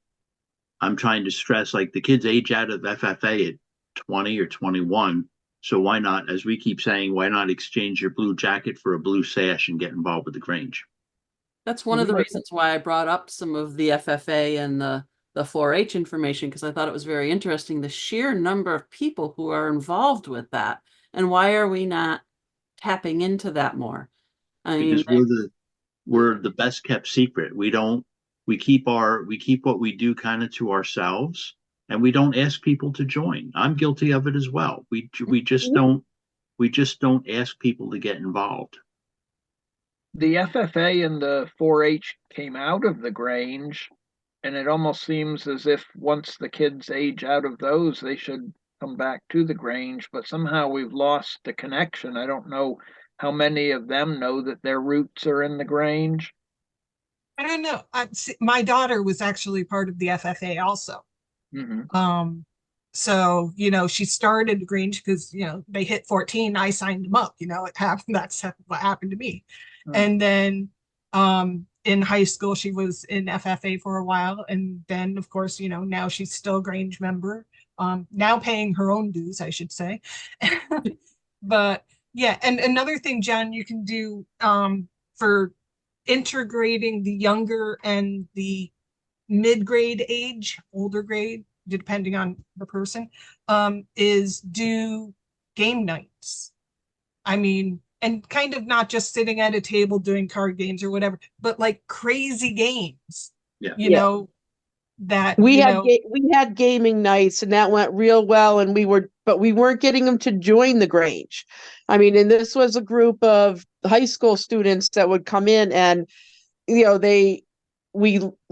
I'm trying to stress, like, the kids age out of FFA at 20 or 21. So why not, as we keep saying, why not exchange your blue jacket for a blue sash and get involved with the Grange? That's one of the reasons why I brought up some of the FFA and the 4-H information, because I thought it was very interesting, the sheer number of people who are involved with that. And why are we not tapping into that more? I mean, Because we're the best kept secret. We keep what we do kind of to ourselves, and we don't ask people to join. I'm guilty of it as well. We just don't ask people to get involved. The FFA and the 4-H came out of the Grange, and it almost seems as if once the kids age out of those, they should come back to the Grange, but somehow we've lost the connection. I don't know how many of them know that their roots are in the Grange. I don't know. My daughter was actually part of the FFA also. So, she started the Grange because, they hit 14. I signed them up, it happened. That's what happened to me. And then, in high school, she was in FFA for a while. And then, of course, now she's still a Grange member, now paying her own dues, I should say. But yeah. And another thing, John, you can do, for integrating the younger and the mid-grade age, older grade, depending on the person, is do game nights. I mean, and kind of not just sitting at a table doing card games or whatever, but like crazy games. Yeah. You Yeah. know, that, We you had know, we had gaming nights and that went real well, and but we weren't getting them to join the Grange. I mean, and this was a group of high school students that would come in, and we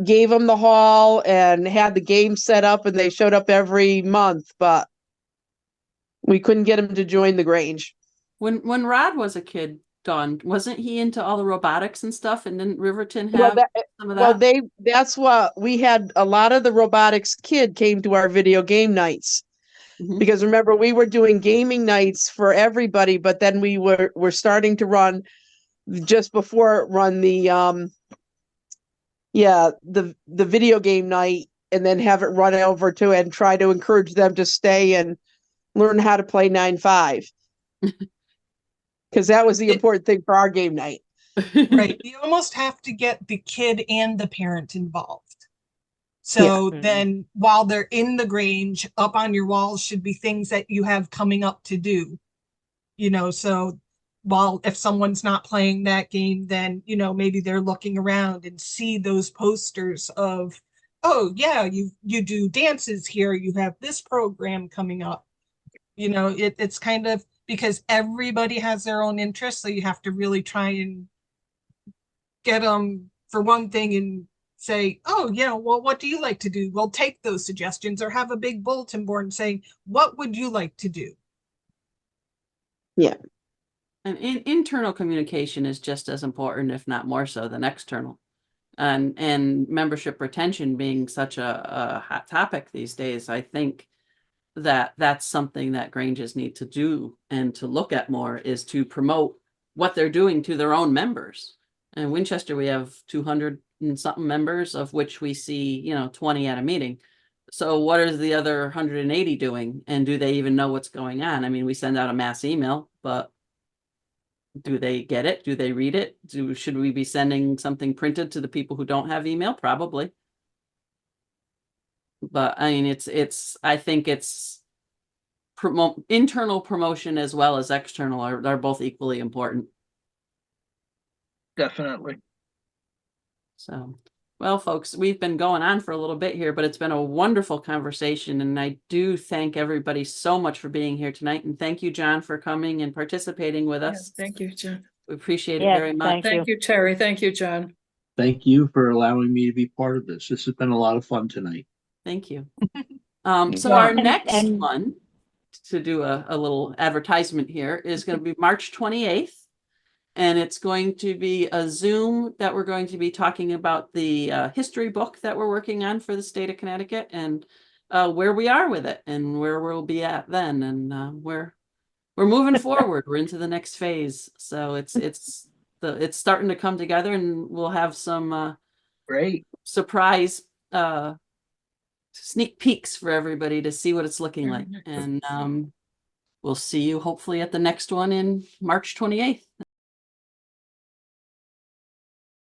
gave them the hall and had the game set up, and they showed up every month, but we couldn't get them to join the Grange. When Rod was a kid, Dawn, wasn't he into all the robotics and stuff? And didn't Riverton Well, have some of Well, that? that's what we had. A lot of the robotics kid came to our video game nights. Mhm. Because remember, we were doing gaming nights for everybody, but then we're starting to run just before run the the video game night, and then have it run over to and try to encourage them to stay and learn how to play 9-5. Because that was the important thing for our game night. right. You almost have to get the kid and the parent involved. So then while they're in the Grange, up on your walls should be things that you have coming up to do. You know, so while if someone's not playing that game, then, you know, maybe they're looking around and see those posters of, oh yeah, you do dances here, you have this program coming up. You know, it's kind of because everybody has their own interests, so you have to really try and get them for one thing and say, oh, yeah, well, what do you like to do? Well, take those suggestions or have a big bulletin board saying, what would you like to do? Yeah. And internal communication is just as important, if not more so, than external. And membership retention being such a hot topic these days, I think that that's something that Granges need to do and to look at more, is to promote what they're doing to their own members. In Winchester, we have 200 and something members, of which we see, 20 at a meeting. So what are the other 180 doing? And do they even know what's going on? I mean, we send out a mass email, but do they get it? Do they read it? Should we be sending something printed to the people who don't have email? Probably. But I mean, I think it's internal promotion as well as external are both equally important. Definitely. So, well, folks, we've been going on for a little bit here, but it's been a wonderful conversation. And I do thank everybody so much for being here tonight. And thank you, John, for coming and participating with Yeah, us. thank you, John. We appreciate it Yes, very much. thank Thank you, Terry. Thank you, John. Thank you for allowing me to be part of this. This has been a lot of fun tonight. Thank you. So Yeah, our and- next and- one, to do a little advertisement here, is going to be March 28th. And it's going to be a Zoom that we're going to be talking about the history book that we're working on for the state of Connecticut, and where we are with it and where we'll be at then. And we're moving forward. We're into the next phase. So it's starting to come together, and we'll have some Great. surprise sneak peeks for everybody to see what it's looking like. And we'll see you hopefully at the next one in March 28th.